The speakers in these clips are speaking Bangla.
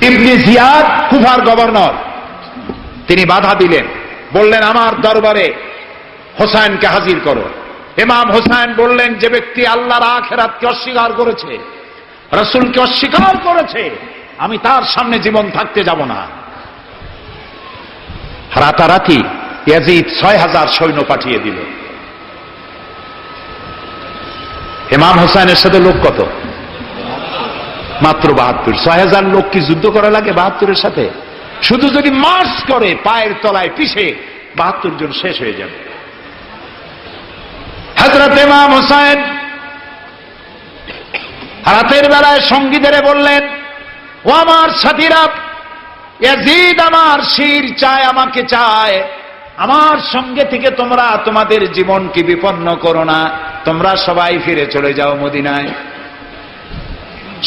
ইবনে জিয়াদ কুফার গভর্নর, তিনি বাধা দিলেন, বললেন আমার দরবারে হোসাইনকে হাজির করো। ইমাম হোসাইন বললেন, যে ব্যক্তি আল্লাহর আখিরাতকে অস্বীকার করেছে, রাসূলকে অস্বীকার করেছে, আমি তার সামনে জীবন থাকতে যাব না। রাতারাতি ইয়াজিদ ৬,০০০ সৈন্য পাঠিয়ে দিল। ইমাম হোসাইনের সাথে লোক কত? মাত্র ৭২। ৬,০০০ লোক কি যুদ্ধ করা লাগে ৭২-এর সাথে? শুধু যদি মার্চ করে পায়ের তলায় পিষে ৭২ জন শেষ হয়ে যাবে। হযরত ইমাম হোসাইন রাতের বেলায় সঙ্গীদের বললেন, ও আমার সাথীরা, ইয়াজিদ আমার শির চায়, আমাকে চায়, আমার সঙ্গে থেকে তোমরা তোমাদের জীবনকে বিপন্ন করো না, তোমরা সবাই ফিরে চলে যাও মদিনায়।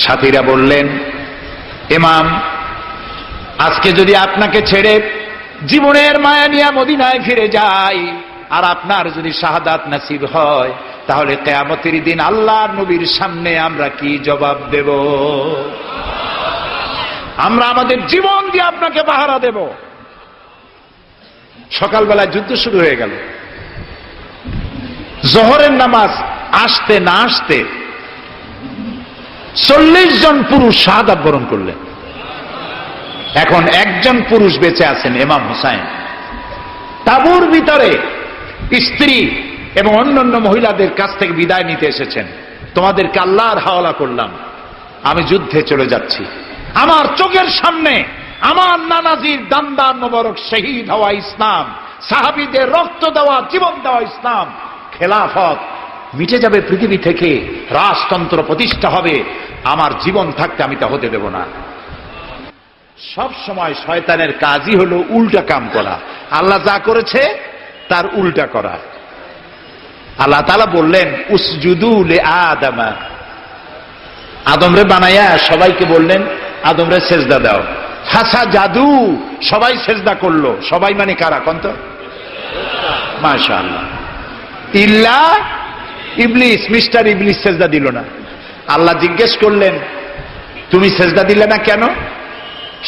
সাথীরা বললেন, ইমাম, আজকে যদি আপনাকে ছেড়ে জীবনের মায়া নিয়ে মদিনায় ফিরে যাই, আর আপনার যদি শাহাদাত নসিব হয়, তাহলে কিয়ামতের দিন আল্লাহর নবীর সামনে আমরা কি জবাব দেব? আমরা আমাদের জীবন দিয়ে আপনাকে পাহারা দেব। সকালবেলায় যুদ্ধ শুরু হয়ে গেল। জোহরের নামাজ আসতে না আসতে ৪০ জন পুরুষ শাহাদাত বরণ করলেন। এখন একজন পুরুষ বেঁচে আছেন, ইমাম হোসাইন। তাঁবুর ভিতরে স্ত্রী এবং অন্যান্য মহিলাদের কাছ থেকে বিদায় নিতে এসেছেন। তোমাদেরকে আল্লাহর হাওয়ালা করলাম, আমি যুদ্ধে চলে যাচ্ছি। আমার চোখের সামনে আমার নানাজির দান্দার মোবারক শহীদ হওয়া ইসলাম, সাহাবীদের রক্ত দেওয়া, জীবন দেওয়া ইসলাম, খেলাফত মিটে যাবে পৃথিবী থেকে, রাজতন্ত্র প্রতিষ্ঠা হবে। আমার জীবন থাকতে আমি তা হতে দেব না। সব সময় শয়তানের কাজই হলো উল্টা কাম করা, আল্লাহ যা করেছে তার উল্টা করা। আল্লাহ তাআলা বললেন, উসজুদু লি আদমা, আদমরে বানাইয়া সবাইকে বললেন আদমরে সেজদা দাও। হাসা জাদু, সবাই সেজদা করলো। সবাই মানে কারা কন্ত? মাশাআল্লাহ। ইল্লা ইবলিস, মিস্টার ইবলিস সেজদা দিল না। আল্লাহ জিজ্ঞেস করলেন, তুমি সেজদা দিলে না কেন?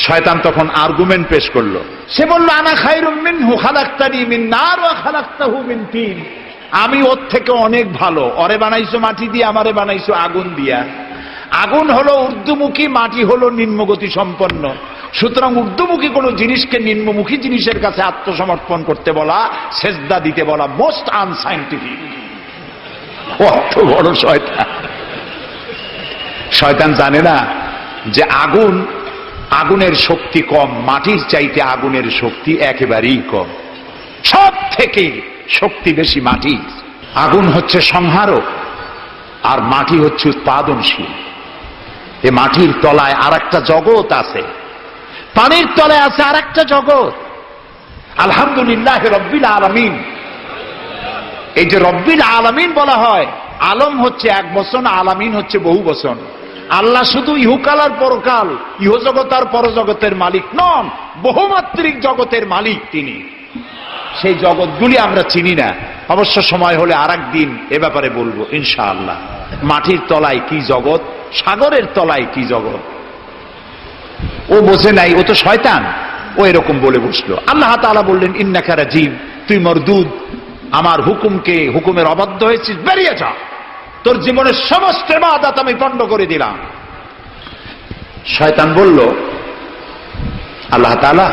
শয়তান তখন আর্গুমেন্ট পেশ করলো। সে বলল, আনা খায়রুম মিনহু খালাকতানি মিন নার ওয়া খালাকতাহু মিন তিন, আমি ওর থেকে অনেক ভালো। ওরে বানাইছো মাটি দিয়ে, আমারে বানাইছো আগুন দিয়া। আগুন হলো ঊর্ধ্বমুখী, মাটি হলো নিম্নগতি সম্পন্ন। সুতরাং ঊর্ধ্বমুখী কোন জিনিসকে নিম্নমুখী জিনিসের কাছে আত্মসমর্পণ করতে বলা, সেজদা দিতে বলা, মোস্ট আনসাইন্টিফিক। কত বড় শয়তান! শয়তান জানে না যে আগুনের শক্তি কম, মাটির চাইতে আগুনের শক্তি একেবারেই কম। সব থেকে শক্তি বেশি মাটির। আগুন হচ্ছে সংহারক, আর মাটি হচ্ছে উৎপাদনশীল। এই মাটির তলায় আর একটা জগৎ আছে, পানির তলায় আছে আর একটা জগৎ। আলহামদুলিল্লাহ রব্বিল আলামিন। এই যে রব্বিল আলামিন বলা হয়, আলম হচ্ছে এক বচন, আলামিন হচ্ছে বহু বচন। আল্লাহ শুধু ইহকাল আর পরকাল, ইহজগৎ আর পরজগতের মালিক নন, বহুমাত্রিক জগতের মালিক তিনি। সেই জগৎগুলি আমরা চিনি না। অবশ্য সময় হলে আরেকদিন এ ব্যাপারে বলবো ইনশাআল্লাহ। মাটির তলায় কি জগৎ, সাগরের তলায় কি জগৎ, ও বোঝে নাই, ও তো শয়তান, ও এরকম বলে বসলো। আল্লাহ তাআলা বললেন, ইন্নাকা রাজিম, তুই মরদুদ, আমার হুকুমের অবাধ্য হয়েছিস, বেরিয়ে যা, তোর জীবনের সমস্ত ইবাদত আমি পণ্ড করে দিলাম। শয়তান বলল, আল্লাহ তাআলা,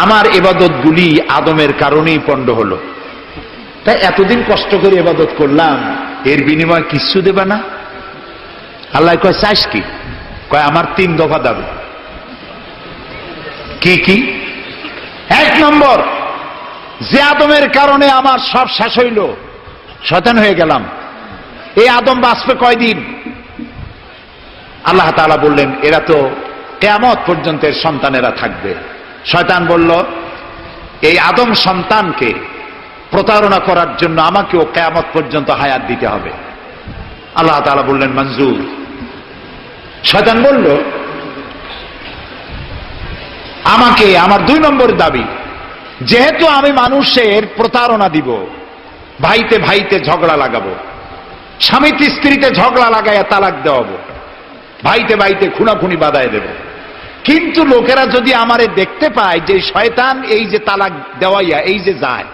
আমার ইবাদতগুলি আদমের কারণেই পণ্ড হলো, তাই এতদিন কষ্ট করে ইবাদত করলাম, এর বিনিময়ে কিছু দেবে না? আল্লাহ কয়, চাইস কি? কয়, আমার 3 দফা দাবি। কি কি? 1 নম্বর, যে আদমের কারণে আমার সব শেষ হইল, শয়তান হয়ে গেলাম, এই আদম বাঁচবে কয়দিন? আল্লাহ তাআলা বললেন, এরা তো কিয়ামত পর্যন্ত এর সন্তানেরা থাকবে। শয়তান বলল, এই আদম সন্তানকে প্রতারণা করার জন্য আমাকেও কিয়ামত পর্যন্ত হায়াত দিতে হবে। আল্লাহ তাআলা বললেন, মঞ্জুর। শয়তান বলল, আমাকে আমার 2 নম্বর দাবি, যেহেতু আমি মানুষের প্রতারণা দিব, ভাইতে ভাইতে ঝগড়া লাগাবো, স্বামীতে স্ত্রীতে ঝগড়া লাগাইয়া তালাক দেওয়াবো, ভাইতে ভাইতে খুনাখুনি বাধায় দেব, কিন্তু লোকেরা যদি আমারে দেখতে পায় যে শয়তান এই যে তালাক দেওয়াইয়া এই যে যায়,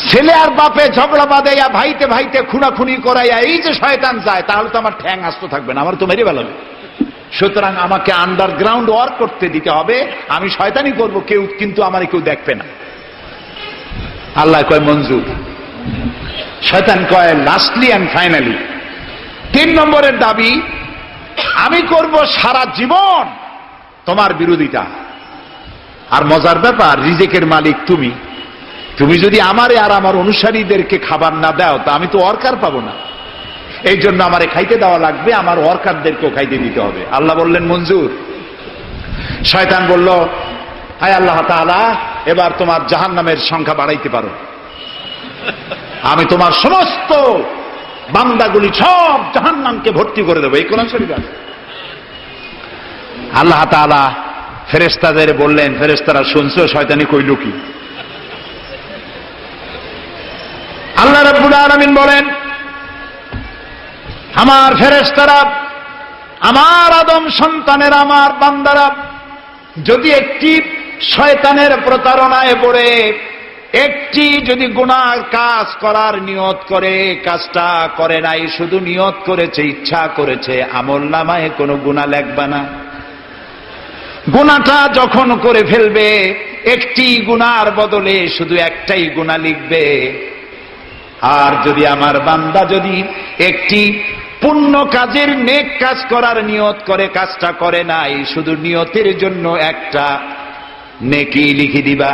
ছেলে আর বাপে ঝগড়া বাঁধাইয়া ভাইতে ভাইতে খুনাখুনি করাইয়া এই যে শয়তান যায়, তাহলে তো আমার ঠ্যাং আস্ত থাকবে না, আমার তো মেরে ফেলাবে। সুতরাং আমাকে আন্ডারগ্রাউন্ড ওয়ার্ক করতে দিতে হবে, আমি শয়তানি করব, কেউ কিন্তু আমার কেউ দেখবে না। আল্লাহ কয় মঞ্জুর, শয়তান কয় লাস্টলি অ্যান্ড ফাইনালি। 3 নম্বরের দাবি, আমি করব সারা জীবন তোমার বিরোধিতা। আর মজার ব্যাপার, রিজেকের মালিক তুমি। তুমি যদি আমারে আর আমার অনুসারীদেরকে খাবার না দাও তা আমি তো ওয়ার্কার পাবো না, এই জন্য আমারে খাইতে দেওয়া লাগবে, আমার ওয়ার্কারদেরকেও খাইতে দিতে হবে। আল্লাহ বললেন মঞ্জুর। শয়তান বলল, হায় আল্লাহ তাআলা, এবার তোমার জাহান্নামের সংখ্যা বাড়াইতে পারো, আমি তোমার সমস্ত বান্দাগুলি সব জাহান্নামকে ভর্তি করে দেবো। এই কোরআন শরীফে আছে। আল্লাহ তাআলা ফেরেশতাদের বললেন, ফেরেশতারা শুনছো শয়তানি কইল কি? আল্লাহ রাব্বুল আলামিন বলেন, আমার ফেরেশতারা, আমার আদম সন্তানের, আমার বান্দারা যদি একটি শয়তানের প্রতারণায় পড়ে একটি যদি গুনার কাজ করার নিয়ত করে, কাজটা করে নাই, শুধু নিয়ত করেছে, ইচ্ছা করেছে, আমলনামায় কোনো গুনাহ লিখবে না। গুনাহটা যখন করে ফেলবে, একটি গুনার বদলে শুধু একটাই গুনাহ লিখবে। আর যদি আমার বান্দা যদি একটি পুণ্য কাজের, নেক কাজ করার নিয়ত করে, কাজটা করে নাই, শুধু নিয়তের জন্য একটা নেকি লিখে দিবা।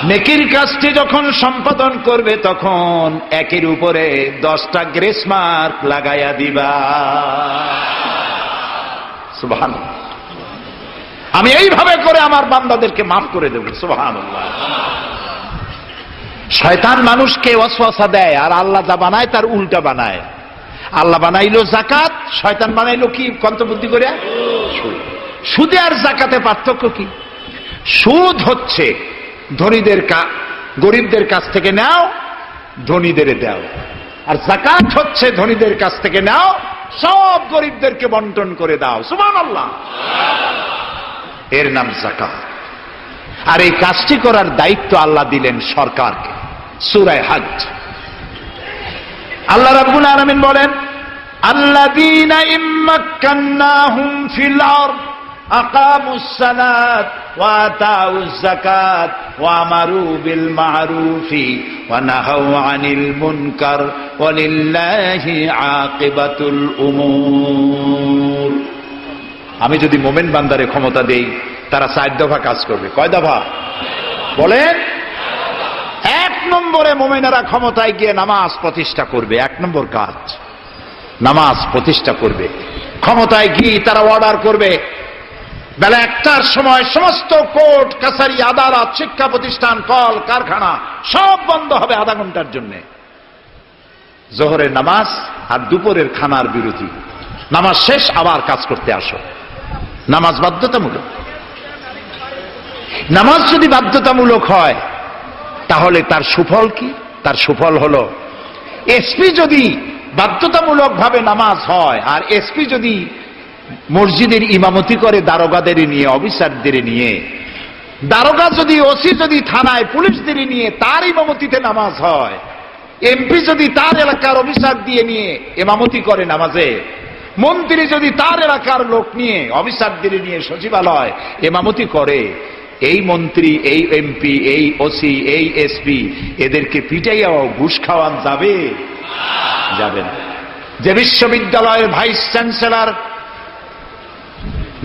নেকির কাজটি যখন সম্পাদন করবে তখন একের উপরে 10টা গ্রেস মার্ক লাগাইয়া দিবা। সুবহানাল্লাহ। আমি এইভাবে করে আমার বান্দাদেরকে মাফ করে দেব। সুবহানাল্লাহ। শয়তান মানুষকে ওয়াসওয়াসা দেয়, আর আল্লাহ যা বানায় তার উল্টা বানায়। আল্লাহ বানাইলো জাকাত, শয়তান বানাইলো কি কন্তবুদ্ধি করে? সুদে আর জাকাতে পার্থক্য কি? সুদ হচ্ছে ধনীদের গরিবদের কাছ থেকে নাও, ধনীদের দাও। আর যাকাত হচ্ছে ধনীদের কাছ থেকে নাও, সব গরিবদেরকে বন্টন করে দাও। সুবহানাল্লাহ। এর নাম যাকাত। আর এই কাজটি করার দায়িত্ব আল্লাহ দিলেন সরকারকে। সূরা হজ আল্লাহ রাব্বুল আলামিন বলেন, আল্লাযীনা ইম্মাক্কান্নাহুম ফিল আরদ আকামুস সালাত ওয়া আতাউজ যাকাত ওয়া আমারু বিল মা'রুফি ওয়া নাহাউ আনিল মুনকার ওয়ালিল্লাহি আকিবাতুল উমুর। আমি যদি মুমিন বান্দারে ক্ষমতা দেই, তারা 4 দফা কাজ করবে। কয় দফা বলেন? 1 নম্বরে মুমিনেরা ক্ষমতায় গিয়ে নামাজ প্রতিষ্ঠা করবে। 1 নম্বর কাজ নামাজ প্রতিষ্ঠা করবে। ক্ষমতায় গিয়ে তারা অর্ডার করবে, বেলা 1টার সময় সমস্ত কোর্ট কাছারি, আদালত, শিক্ষা প্রতিষ্ঠান, কল কারখানা সব বন্ধ হবে আধা ঘন্টার জন্য। জোহরের নামাজ আর দুপুরের খানার বিরতি। নামাজ শেষ, আবার কাজ করতে আসো। নামাজ বাধ্যতামূলক। নামাজ যদি বাধ্যতামূলক হয় তাহলে তার সুফল কি? তার সুফল হলো, এসপি যদি বাধ্যতামূলক ভাবে নামাজ হয়, আর এসপি যদি মসজিদের ইমামতি করে দারোগাদের নিয়ে, অফিসারদের নিয়ে, দারোগা যদি, ওসি যদি থানায় পুলিশদের নিয়ে তার ইমামতিতে নামাজ হয়, এমপি যদি তার এলাকার অফিসার দিয়ে নিয়ে ইমামতি করে নামাজে, মন্ত্রী যদি তার এলাকার লোক নিয়ে, অফিসারদের নিয়ে সচিবালয় ইমামতি করে, এই মন্ত্রী, এই এমপি, এই ওসি, এই এসপি এদেরকে পিটাইয়াও ঘুষ খাওয়ান যাবে? যাবে না। যে বিশ্ববিদ্যালয়ের ভাইস চ্যান্সেলর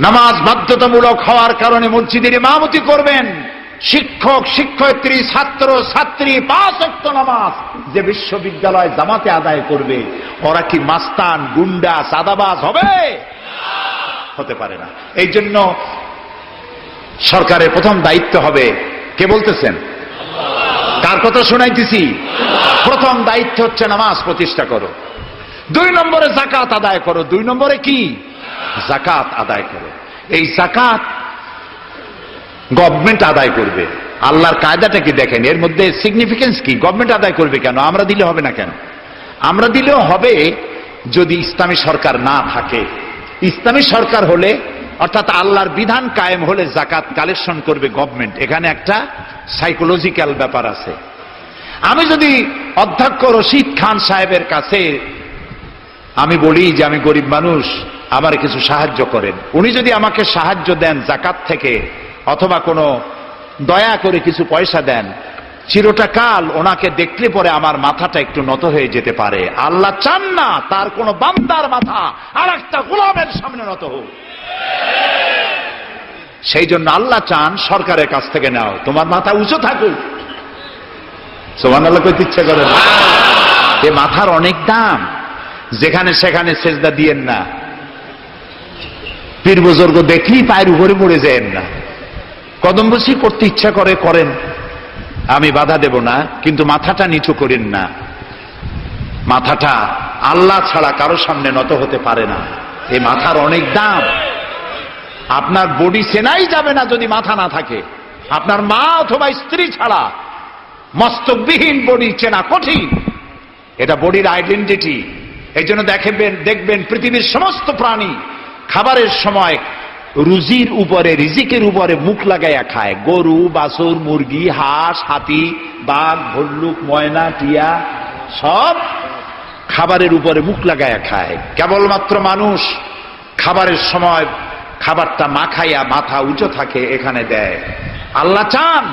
নামাজ বাধ্যতামূলক হওয়ার কারণে মসজিদের ইমামতি করবেন, শিক্ষক, শিক্ষয়িত্রী, ছাত্র, ছাত্রী 5 ওয়াক্ত নামাজ যে বিশ্ববিদ্যালয় জামাতে আদায় করবে, ওরা কি মাস্তান, গুন্ডা, সাদাবাজ হবে? হতে পারে না। এই জন্য সরকারের প্রথম দায়িত্ব হবে, কে বলতেছেন? কার কথা শোনাইতেছি? প্রথম দায়িত্ব হচ্ছে নামাজ প্রতিষ্ঠা করো। 2 নম্বরে যাকাত আদায় করো। 2 নম্বরে কি? যাকাত আদায় করো। এই যাকাত গভর্নমেন্ট আদায় করবে। আল্লাহর কায়দাটা কি দেখেন, এর মধ্যে সিগনিফিকেন্স কি? গভর্নমেন্ট আদায় করবে কেন? আমরা দিলে হবে না কেন? আমরা দিলেও হবে যদি ইসলামী সরকার না থাকে। ইসলামী সরকার হলে অর্থাৎ আল্লাহর বিধান কায়েম হলে জাকাত কালেকশন করবে গভর্নমেন্ট। এখানে একটা সাইকোলজিক্যাল ব্যাপার আছে। আমি যদি অধ্যক্ষ রশিদ খান সাহেবের কাছে আমি বলি যে আমি গরিব মানুষ, আমার কিছু সাহায্য করেন, উনি যদি আমাকে সাহায্য দেন জাকাত থেকে অথবা কোনো দয়া করে কিছু পয়সা দেন, চিরটা কাল ওনাকে দেখলে পরে আমার মাথাটা একটু নত হয়ে যেতে পারে। আল্লাহ চান না তার কোন বান্দার মাথা আর একটা গোলামের সামনে নত হোক। সেই জন্য আল্লাহ চান সরকারের কাছ থেকে নাও, তোমার মাথা উঁচু থাকুক। সুবহানাল্লাহ কইতে ইচ্ছা করে না? এ মাথার অনেক দাম, যেখানে সেখানে সেজদা দিয়েন না। পীর বুজুর্গ দেখলেই পায়ের উপরে পড়ে যায়েন না। কদমবসি করতে ইচ্ছা করে করেন, আমি বাধা দেব না, কিন্তু মাথাটা নিচু করেন না। মাথাটা আল্লাহ ছাড়া কারো সামনে নত হতে পারে না। এই মাথার অনেক দাম। আপনার বডি চেনাই যাবে না যদি মাথা না থাকে। আপনার মা অথবা স্ত্রী ছাড়া মস্তকবিহীন বডি চেনা কঠিন। এটা বডির আইডেন্টিটি। এই জন্য দেখবেন পৃথিবীর সমস্ত প্রাণী খাবারের সময় রুজির উপরে, রিজিকের উপরে মুখ লাগাইয়া খায়। গরু, বাছুর, মুরগি, হাঁস, হাতি, বাঘ, ভল্লুক, ময়না, টিয়া সব খাবারের উপরে মুখ লাগাইয়া খায়। কেবলমাত্র মানুষ খাবারের সময় খাবারটা মাখাইয়া মাথা উঁচু থাকে এখানে দেয়। আল্লাহ চান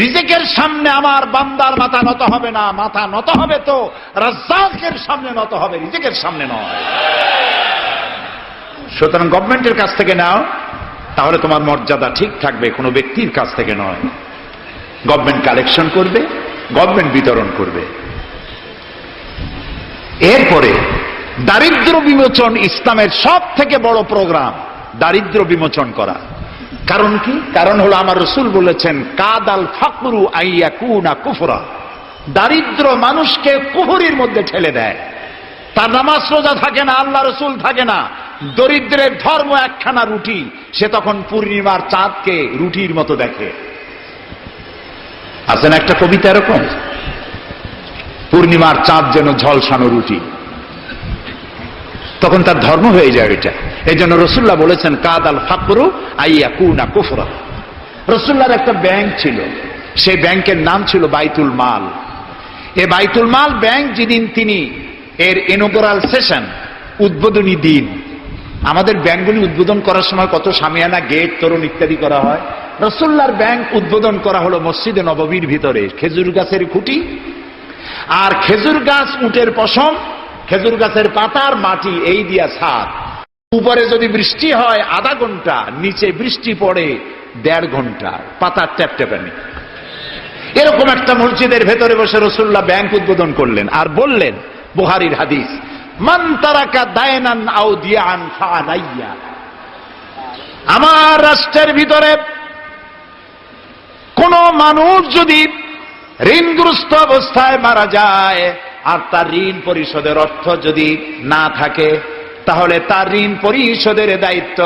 রিজিকের সামনে আমার বান্দার মাথা নত হবে না, মাথা নত হবে তো রাজ্জাকের সামনে নত হবে, রিজিকের সামনে নয়। সুতরাং গভর্নমেন্টের কাছ থেকে নাও, তাহলে তোমার মর্যাদা ঠিক থাকবে, কোনো ব্যক্তির কাছ থেকে নয়। গভর্নমেন্ট কালেকশন করবে, গভর্নমেন্ট বিতরণ করবে। এরপরে দারিদ্র বিমোচন ইসলামের সব থেকে বড় প্রোগ্রাম, দারিদ্র বিমোচন করা। কারণ কি? কারণ হলো আমার রাসূল বলেছেন, কাদাল ফাকরু আইয়াকুনা কুফরা। দারিদ্র মানুষকে কুফরির মধ্যে ঠেলে দেয়। তার নামাজ রোজা থাকে না, আল্লাহ রসুল থাকে না। দরিদ্রের ধর্ম একখানা রুটি, সে তখন পূর্ণিমার চাঁদকে রুটির মতো দেখে। আছেন একটা কবিতা এরকম, পূর্ণিমার চাঁদ যেন ঝলসানো রুটি, তখন তার ধর্ম হয়ে যায় এটা। এই জন্য রসুল্লাহ বলেছেন, কাদাল ফাকরু আইয়াকুনা কুফরা। রসুল্লাহর একটা ব্যাংক ছিল, সেই ব্যাংকের নাম ছিল বাইতুল মাল। এই বাইতুল মাল ব্যাংক যেদিন তিনি এর ইনঅগরাল সেশন, উদ্বোধনী দিন, আমাদের ব্যাংকগুলি উদ্বোধন করার সময় কত সামিয়ানা, গেট, তোরণ ইত্যাদি করা হয়। রাসূলুল্লাহর ব্যাংক উদ্বোধন করা হলো মসজিদে নববীর ভিতরে। খেজুর গাছের খুঁটি আর খেজুর গাছ, উটের পশম, খেজুর গাছের পাতার মাটি, এই দিয়া ছাদ। উপরে যদি বৃষ্টি হয় আধা ঘন্টা, নিচে বৃষ্টি পড়ে 1.5 ঘন্টা, পাতার ট্যাপট্যাপানি। এরকম একটা মসজিদের ভেতরে বসে রাসূলুল্লাহ ব্যাংক উদ্বোধন করলেন আর বললেন, বুখারীর হাদিস, মান তারাকা দায়নান আও দিয়ান ফাআলাইয়া। আমার রাষ্ট্রের ভিতরে কোন মানুষ যদি ঋণগ্রস্ত অবস্থায় মারা যায় আর তার ঋণ পরিশোধের অর্থ যদি না থাকে, তাহলে তার ঋণ পরিশোধের দায়িত্ব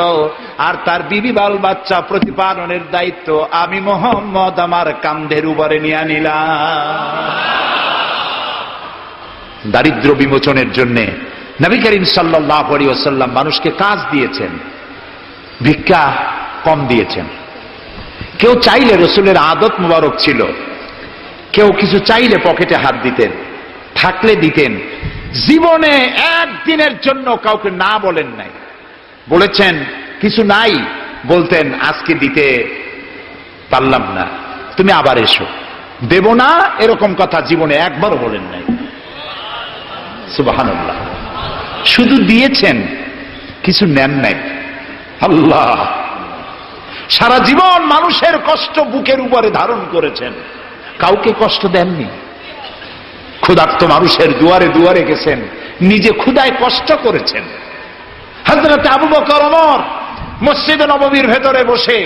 আর তার বিবি বাল বাচ্চা প্রতিপালনের দায়িত্ব আমি মুহাম্মদ আমার কাঁধের উপরে নিয়ে নিলাম। দারিদ্র বিমোচনের জন্য নবী করিম সাল্লাল্লাহু আলাইহি ওয়াসাল্লাম মানুষকে কাজ দিয়েছেন, ভিক্ষা কম দিয়েছেন। কেউ চাইলে, রাসূলের আদত মুবারক ছিল, কেউ কিছু চাইলে পকেটে হাত দিতেন, থাকলে দিতেন। জীবনে একদিনের জন্য কাউকে না বলেন নাই। বলেছেন কিছু নাই, বলতেন আজকে দিতে পারলাম না, তুমি আবার এসো, দেব না, এরকম কথা জীবনে একবারও বলেন নাই। সুবহানাল্লাহ। শুধু দিয়েছেন, কিছু নেন নাই। আল্লাহ, সারা জীবন মানুষের কষ্ট বুকের উপরে ধারণ করেছেন, কাউকে কষ্ট দেননি। ক্ষুধার্ত মানুষের দুয়ারে দুয়ারে গেছেন, নিজে ক্ষুধায় কষ্ট করেছেন। হযরত আবু বকর, ওমর মসজিদে নববীর ভেতরে বসে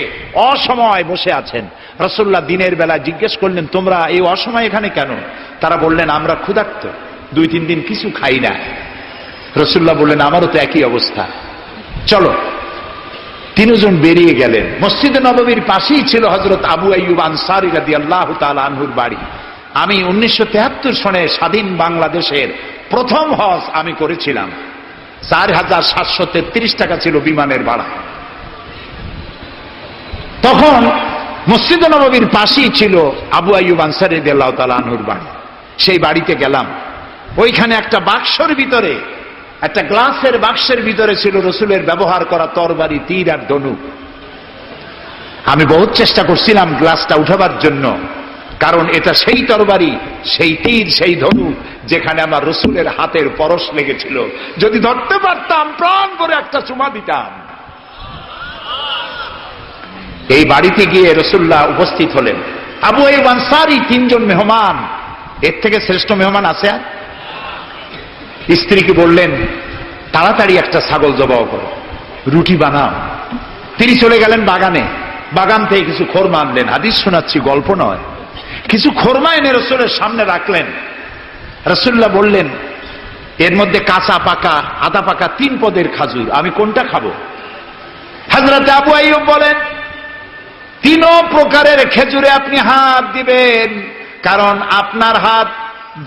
অসময় বসে আছেন। রাসূলুল্লাহ দিনের বেলা জিজ্ঞেস করলেন, তোমরা এই অসময় এখানে কেন? তারা বললেন, আমরা ক্ষুধার্ত, 2-3 দিন কিছু খাই না। রাসূলুল্লাহ বললেন, আমারও তো একই অবস্থা, চলো। 3 জন বেরিয়ে গেলেন। মসজিদে নববীর পাশেই ছিল হযরত আবু আইয়ুব আনসারী রাদিয়াল্লাহু তাআলা আনহুর বাড়ি। আমি 1973 সনে স্বাধীন বাংলাদেশের প্রথম হজ আমি করেছিলাম। 4733 টাকা ছিল বিমানের ভাড়া। তখন মসজিদে নববীর পাশেই ছিল আবু আইয়ুব আনসারী রাদিয়াল্লাহু তাআলা আনহুর বাড়ি। সেই বাড়িতে গেলাম, ওইখানে একটা বাক্সের ভিতরে, একটা গ্লাসের বাক্সের ভিতরে ছিল রসুলের ব্যবহার করা তরবারি, তীর আর ধনুক। আমি বহুত চেষ্টা করছিলাম গ্লাসটা উঠাবার জন্য, কারণ এটা সেই তরবারি, সেই তীর, সেই ধনুক যেখানে আমার রসুলের হাতের পরশ লেগেছিল। যদি ধরতে পারতাম প্রাণ করে একটা চুমা দিতাম। এই বাড়িতে গিয়ে রাসূলুল্লাহ উপস্থিত হলেন। আবু আইয়ুব আনসারী, তিনজন মেহমান, এর থেকে শ্রেষ্ঠ মেহমান আছে আর? স্ত্রীকে বললেন, তাড়াতাড়ি একটা ছাগল জবাই করো, রুটি বানাও। তিনি চলে গেলেন বাগানে, বাগান থেকে কিছু খোরমা আনলেন। হাদিস শোনাচ্ছি, গল্প নয়। কিছু খোরমা এনে রসুলের সামনে রাখলেন। রাসূলুল্লাহ বললেন, এর মধ্যে কাঁচা পাকা, আধা পাকা 3 পদের খাজুর, আমি কোনটা খাবো? হযরত আবু আইয়ুব বলেন, 3 প্রকারের খেজুরে আপনি হাত দিবেন, কারণ আপনার হাত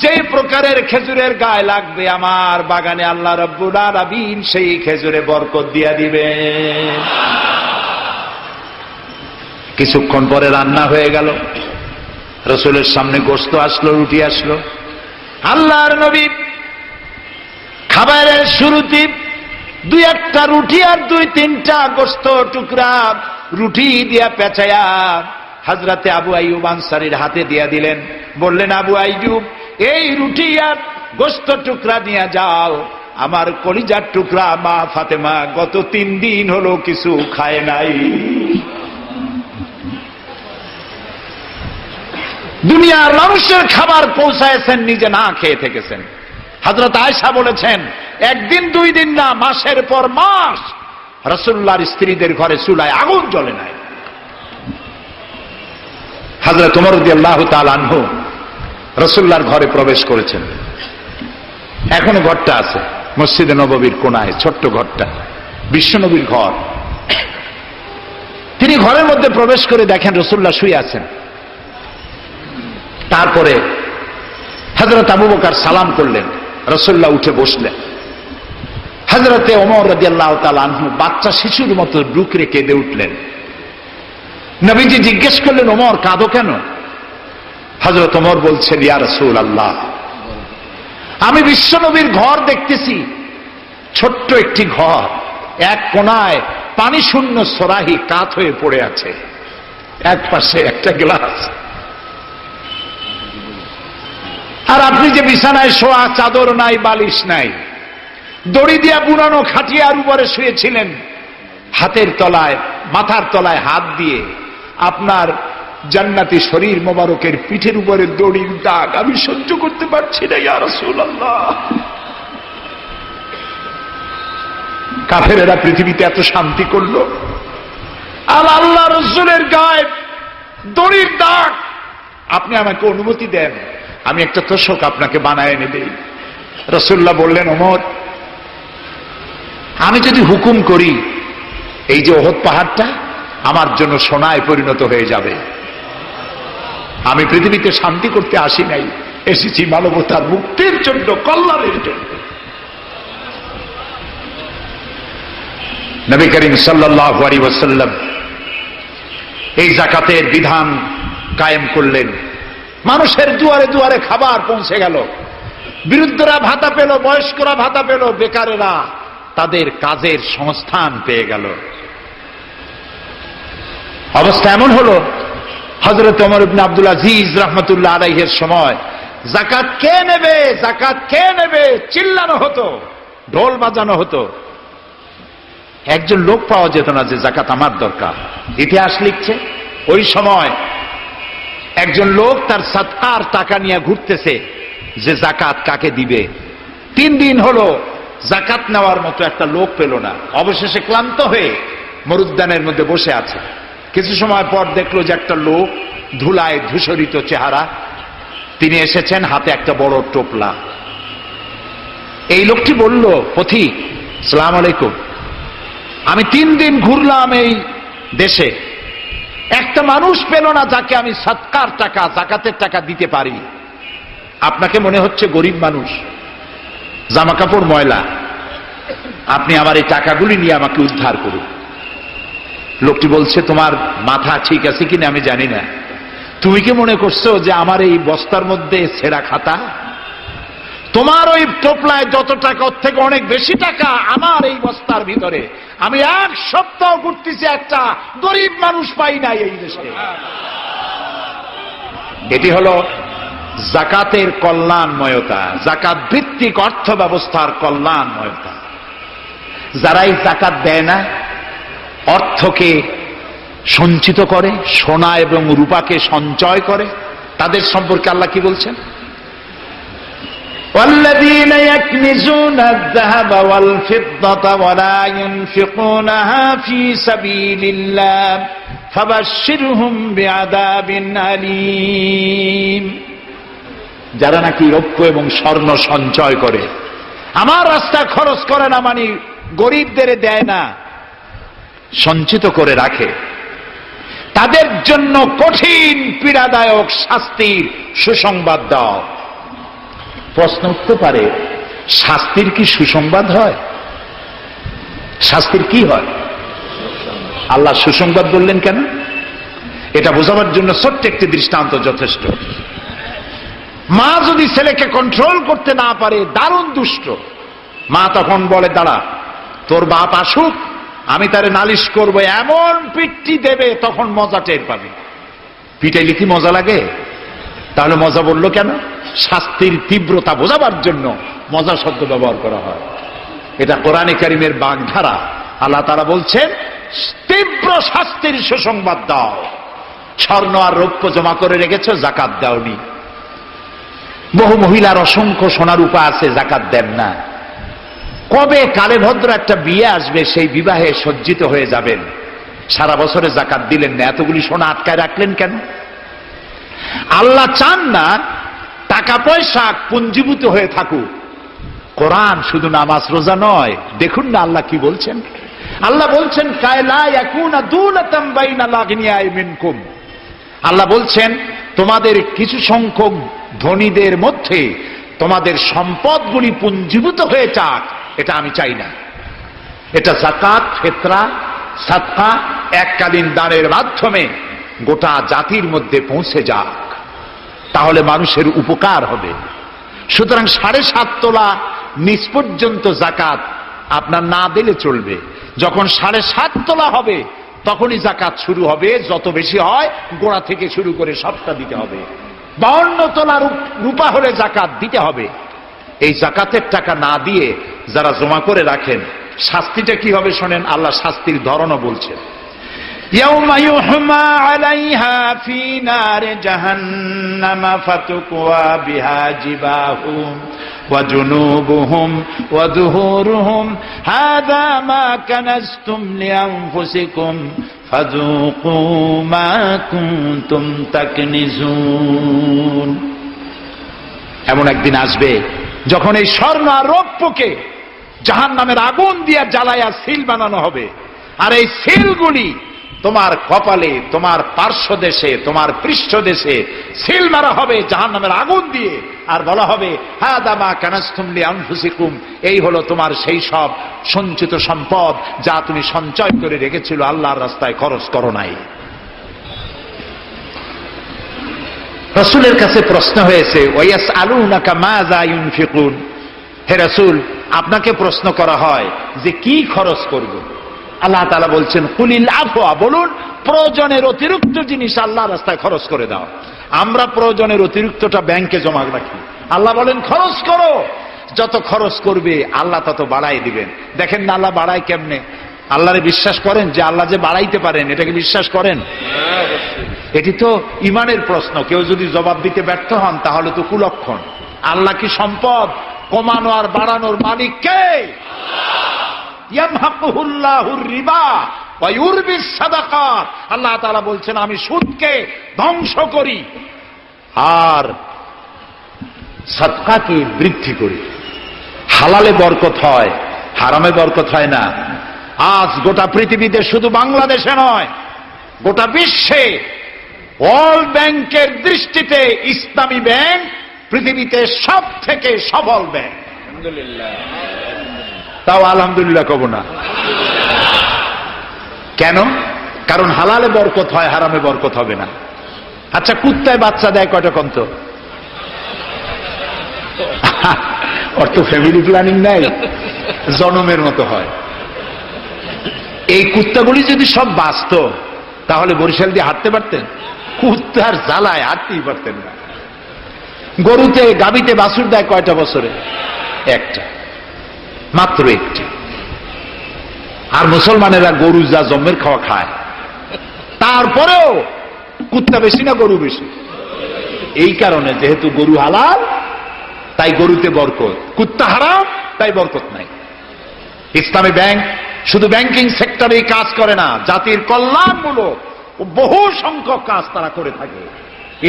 যে প্রকারের খেজুরের গায়ে লাগবে আমার বাগানে আল্লাহ রাব্বুল আলামিন সেই খেজুরে বরকত দিয়া দিবেন। কিছুক্ষণ পরে রান্না হয়ে গেল, রসুলের সামনে গোশত আসলো, রুটি আসলো। আল্লাহর নবী খাবারের শুরুতে 2-1টা রুটি আর 2-3টা গোশত টুকরা রুটি দিয়া পেঁচায়া হযরতে আবু আইয়ুব আনসারীর হাতে দিয়া দিলেন। বললেন, আবু আইয়ুব, এই রুটি আর গোশত টুকরা নিয়ে যাও, আমার কলিজার টুকরা মা ফাতেমা গত 3 দিন হলো কিছু খায় নাই। দুনিয়ার মানুষের খাবার পৌঁছায়ছেন, নিজে না খেয়ে থেকেছেন। হযরত আয়েশা বলেছেন, 1 দিন 2 দিন না, মাসের পর মাস রাসূলুল্লাহর স্ত্রীদের ঘরে চুলায় আগুন জ্বলে নাই। হযরত ওমর রাদিয়াল্লাহু তাআলা আনহু রাসূলুল্লাহর ঘরে প্রবেশ করেছেন। এখনো ঘরটা আছে, মসজিদে নববীর কোনায় ছোট্ট ঘরটা, বিশ্বনবীর ঘর। তিনি ঘরের মধ্যে প্রবেশ করে দেখেন রাসূলুল্লাহ শুয়ে আছেন। তারপরে হযরত আবু বকর সালাম করলেন, রাসূলুল্লাহ উঠে বসলেন। হযরতে ওমর রাদিয়াল্লাহু তাআলা আনহু বাচ্চা শিশুর মতো ডুকরে কেঁদে উঠলেন। নবীজি জিজ্ঞেস করলেন, ওমর কাঁদো কেন? হযরত ওমর বলছেন, ইয়া রাসূলুল্লাহ, আমি বিশ্বনবীর ঘর দেখতেছি, ছোট্ট একটি ঘর, এক কোনায় পানি শূন্য সরাহি কাত হয়ে পড়ে আছে, এক পাশে একটা গ্লাস, আর আপনি যে বিছানায় শোয়া, চাদর নাই, বালিশ নাই, দড়ি দিয়া বুনানো খাটিয়ার উপরে শুয়েছিলেন, হাতের তলায়, মাথার তলায় হাত দিয়ে আপনার জান্নাতি শরীর মোবারকের পিঠের উপরে দড়ির দাগ আমি সহ্য করতে পারছি না, ইয়া রাসূলুল্লাহ। কাফেরেরা পৃথিবীতে এত শান্তি করলো, আর আল্লাহ রাসূলের গায়ে দড়ির দাগ। আপনি আমাকে অনুমতি দেন, আমি একটা তোষক আপনাকে বানায় এনে দেই। রাসূলুল্লাহ বললেন, ওমর, আমি যদি হুকুম করি, এই যে ওহদ পাহাড়টা আমার জন্য সোনায় পরিণত হয়ে যাবে। আমি পৃথিবীতে শান্তি করতে আসি নাই, এসেছি মানবতার মুক্তির জন্য, কল্যাণের জন্য। নবী করিম সাল্লাল্লাহু আলাইহি ওয়াসাল্লাম এই যাকাতের বিধান কায়েম করলেন। মানুষের দুয়ারে দুয়ারে খাবার পৌঁছে গেল। বৃদ্ধরা ভাতা পেল, বয়স্করা ভাতা পেল, বেকারেরা তাদের কাজের সংস্থান পেয়ে গেল। অবস্থা এমন হলো, হযরত ওমর ইবনে আব্দুল আজিজ রাহমাতুল্লাহ আলাইহির সময় যাকাত কে নেবে, যাকাত কে নেবে চিল্লানো হতো, ঢোল বাজানো হতো। একজন লোক পাওয়া যেত না যে যাকাত আমার দরকার। ইতিহাস লিখছে, ওই সময় একজন লোক তার সাদকার টাকা নিয়ে ঘুরতেছে যে যাকাত কাকে দিবে। 3 দিন হলো যাকাত নেওয়ার মতো একটা লোক পেল না। অবশেষে ক্লান্ত হয়ে মরুদ্যানের মধ্যে বসে আছে। কিছু সময় পর দেখলো যে একটা লোক, ধুলায় ধূসরিত চেহারা, তিনি এসেছেন, হাতে একটা বড় টোপলা। এই লোকটি বলল, পথিক, আসসালামু আলাইকুম, আমি 3 দিন ঘুরলাম এই দেশে, একটা মানুষ পেল না যাকে আমি সদকার টাকা, যাকাতের টাকা দিতে পারি। আপনাকে মনে হচ্ছে গরিব মানুষ, জামা কাপড় ময়লা, আপনি আমার এই টাকাগুলি নিয়ে আমাকে উদ্ধার করুন। লোকটি বলছে, তোমার মাথা ঠিক আছে কিনা আমি জানি না, তুমি কি মনে করছো যে আমার এই বস্তার মধ্যে ছেঁড়া খাতা? তোমার ওই টোপলায় যত টাকা, ওর থেকে অনেক বেশি টাকা আমার এই বস্তার ভিতরে। আমি এক সপ্তাহ ঘুরতেছি, একটা গরিব মানুষ পাই নাই এই দেশে। এটি হলো যাকাতের কল্যাণময়তা, যাকাত ভিত্তিক অর্থ ব্যবস্থার কল্যাণময়তা। যারাই যাকাত দেয় না, অর্থকে সঞ্চিত করে, সোনা এবং রূপাকে সঞ্চয় করে, তাদের সম্পর্কে আল্লাহ কি বলছেন? والذين يكنزون الذهب والفضة ولا ينفقونها في سبيل الله فبشرهم بعذاب أليم। যারা নাকি রৌপ্য এবং স্বর্ণ সঞ্চয় করে, আমার রাস্তায় খরচ করে না, মানে গরিবদের দেয় না, সঞ্চিত করে রাখে, তাদের জন্য কঠিন পীড়াদায়ক শাস্তির সুসংবাদ দাও। প্রশ্ন উঠতে পারে, শাস্তির কি সুসংবাদ হয়? শাস্তির কি হয়? আল্লাহ সুসংবাদ বললেন কেন? এটা বোঝাবার জন্য ছোট্ট একটি দৃষ্টান্ত যথেষ্ট। মা যদি ছেলেকে কন্ট্রোল করতে না পারে, দারুণ দুষ্ট, মা তখন বলে, দাঁড়া, তোর বাপ আসুক, আমি তারে নালিশ করব, এমন পিটটি দেবে তখন মজা টের পাবে। পিটাইলে কি মজা লাগে? তাহলে মজা বললো কেন? শাস্তির তীব্রতা বোঝাবার জন্য মজা শব্দ ব্যবহার করা হয়। এটা কোরআনে কারিমের বাগধারা। আল্লাহ তাআলা বলছেন, তীব্র শাস্তির সুসংবাদ দাও। স্বর্ণ আর রৌপ্য জমা করে রেখেছো, যাকাত দাওনি। বহু মহিলার অসংখ্য সোনার রূপা আছে, যাকাত দেন না। কবে কালে ভদ্র একটা বিয়ে আসবে, সেই বিবাহে সজ্জিত হয়ে যাবেন, সারা বছরে যাকাত দিলেন না, এতগুলি সোনা আটকায় রাখলেন কেন? আল্লাহ চান না টাকা পয়সা পুঞ্জীভূত হয়ে থাকুক। কোরআন শুধু নামাজ রোজা নয়, দেখুন না আল্লাহ কি বলছেন। আল্লাহ বলছেন, কায়লা ইয়াকুনা দুলাতাম বাইনাল আগনিয়াই মিনকুম। আল্লাহ বলছেন, তোমাদের কিছু সংখ্যক ধনীদের মধ্যে তোমাদের সম্পদগুলি পুঞ্জীভূত হয়ে যাক, এটা আমি চাই না। এটা যাকাত, ফিতরা, সাদকা, এককালীন দানের মাধ্যমে গোটা জাতির মধ্যে পৌঁছে যাক, তাহলে মানুষের উপকার হবে। সুতরাং 7.5 তোলা নিচ পর্যন্ত যাকাত আপনার না দিলে চলবে। যখন 7.5 তোলা হবে তখনই যাকাত শুরু হবে। যত বেশি হয় গোড়া থেকে শুরু করে সবটা দিতে হবে। 52 তোলা রূপা হলে যাকাত দিতে হবে। এই যাকাতের টাকা না দিয়ে যারা জমা করে রাখেন, শাস্তিটা কি হবে শোনেন। আল্লাহ শাস্তির ধরনও বলছেন, ইয়াউমা ইউহমা আলাইহা ফি নারে জাহান্নামা ফাতুকওয়া বিহা জিবাহুম ওয়া জুনুবুহুম ওয়া যুহুরুহুম হাযা মা কানাজতুম লিআনফুসিকুম ফাযুকু মা কুনতুম তাকনিজুন। এমন একদিন আসবে যখন এই স্বর্ণ আর রৌপ্যকে জাহান্নামের আগুন দিয়ে জ্বালায়া সিল বানানো হবে, আর এই সিলগুলি তোমার কপালে, তোমার পার্শ্বদেশে, তোমার পৃষ্ঠদেশে সিল মারা হবে জাহান্নামের আগুন দিয়ে, আর বলা হবে, হাযা মা কানাজতুম লিআনফুসিকুম, এই হলো তোমার সেই সব সঞ্চিত সম্পদ যা তুমি সঞ্চয় করে রেখেছিল, আল্লাহর রাস্তায় খরচ করো নাই। রাসূলের কাছে প্রশ্ন হয়েছে, ওয়ায়াসআলুনাকা মাযা ইউনফিকুন, হে রাসূল, আপনাকে প্রশ্ন করা হয় যে কি খরচ করব। আল্লাহ তাআলা বলছেন, কুলিল আফওয়া, বলুন প্রয়োজনের অতিরিক্ত জিনিস আল্লাহর রাস্তায় খরচ করে দাও। আমরা প্রয়োজনের অতিরিক্তটা ব্যাংকে জমা রাখি। আল্লাহ বলেন খরচ করো, যত খরচ করবে আল্লাহ তত বাড়াই দিবেন। দেখেন না আল্লাহ বাড়ায় কেমনে। আল্লাহরে বিশ্বাস করেন যে আল্লাহ যে বাড়াইতে পারেন, এটাকে বিশ্বাস করেন? এটি তো ইমানের প্রশ্ন। কেউ যদি জবাব দিতে ব্যর্থ হন তাহলে তো কুলক্ষণ। আল্লাহ কি সম্পদ কমানো আর বাড়ানোর মালিক কে? ইয়ামহাকুহুল্লাহুর রিবা ওয়া ইউরবিস সাদাকাত। আল্লাহ তাআলা বলছেন, আমি সুদকে ধ্বংস করি আর সাদকাকে বৃদ্ধি করি। হালালে বরকত হয়, হারামে বরকত হয় না। আজ গোটা পৃথিবীতে, শুধু বাংলাদেশে নয়, গোটা বিশ্বে ওয়ার্ল্ড ব্যাংকের দৃষ্টিতে ইসলামী ব্যাংক পৃথিবীতে সব থেকে সফল ব্যাংক। আলহামদুলিল্লাহ। তাও আলহামদুলিল্লাহ কব না কেন? কারণ হালালে বরকত হয়, হারামে বরকত হবে না। আচ্ছা, কুত্তায় বাচ্চা দেয় কয়টা কন্ত? ওর তো ফ্যামিলি প্ল্যানিং নাই, জনমের মতো হয়। এই কুত্তাগুলি যদি সব বাঁচত তাহলে বরিশাল দিয়ে হাঁটতে পারতেন? কুত্তার জ্বালায় হাঁটতেই পারতেন না। গরুতে, গাভীতে বাছুর দেয় কয়টা বছরে? একটা, মাত্র একটি। আর মুসলমানেরা গরু যা জন্মের খাওয়া খায়, তারপরেও কুত্তা বেশি না গরু বেশি? এই কারণে যেহেতু গরু হালাল তাই গরুতে বরকত, কুত্তা হারাম তাই বরকত নাই। ইসলামী ব্যাংক শুধু ব্যাংকিং সেক্টরেই কাজ করে না, জাতির কল্যাণমূলক বহু সংখ্যক কাজ তারা করে থাকে।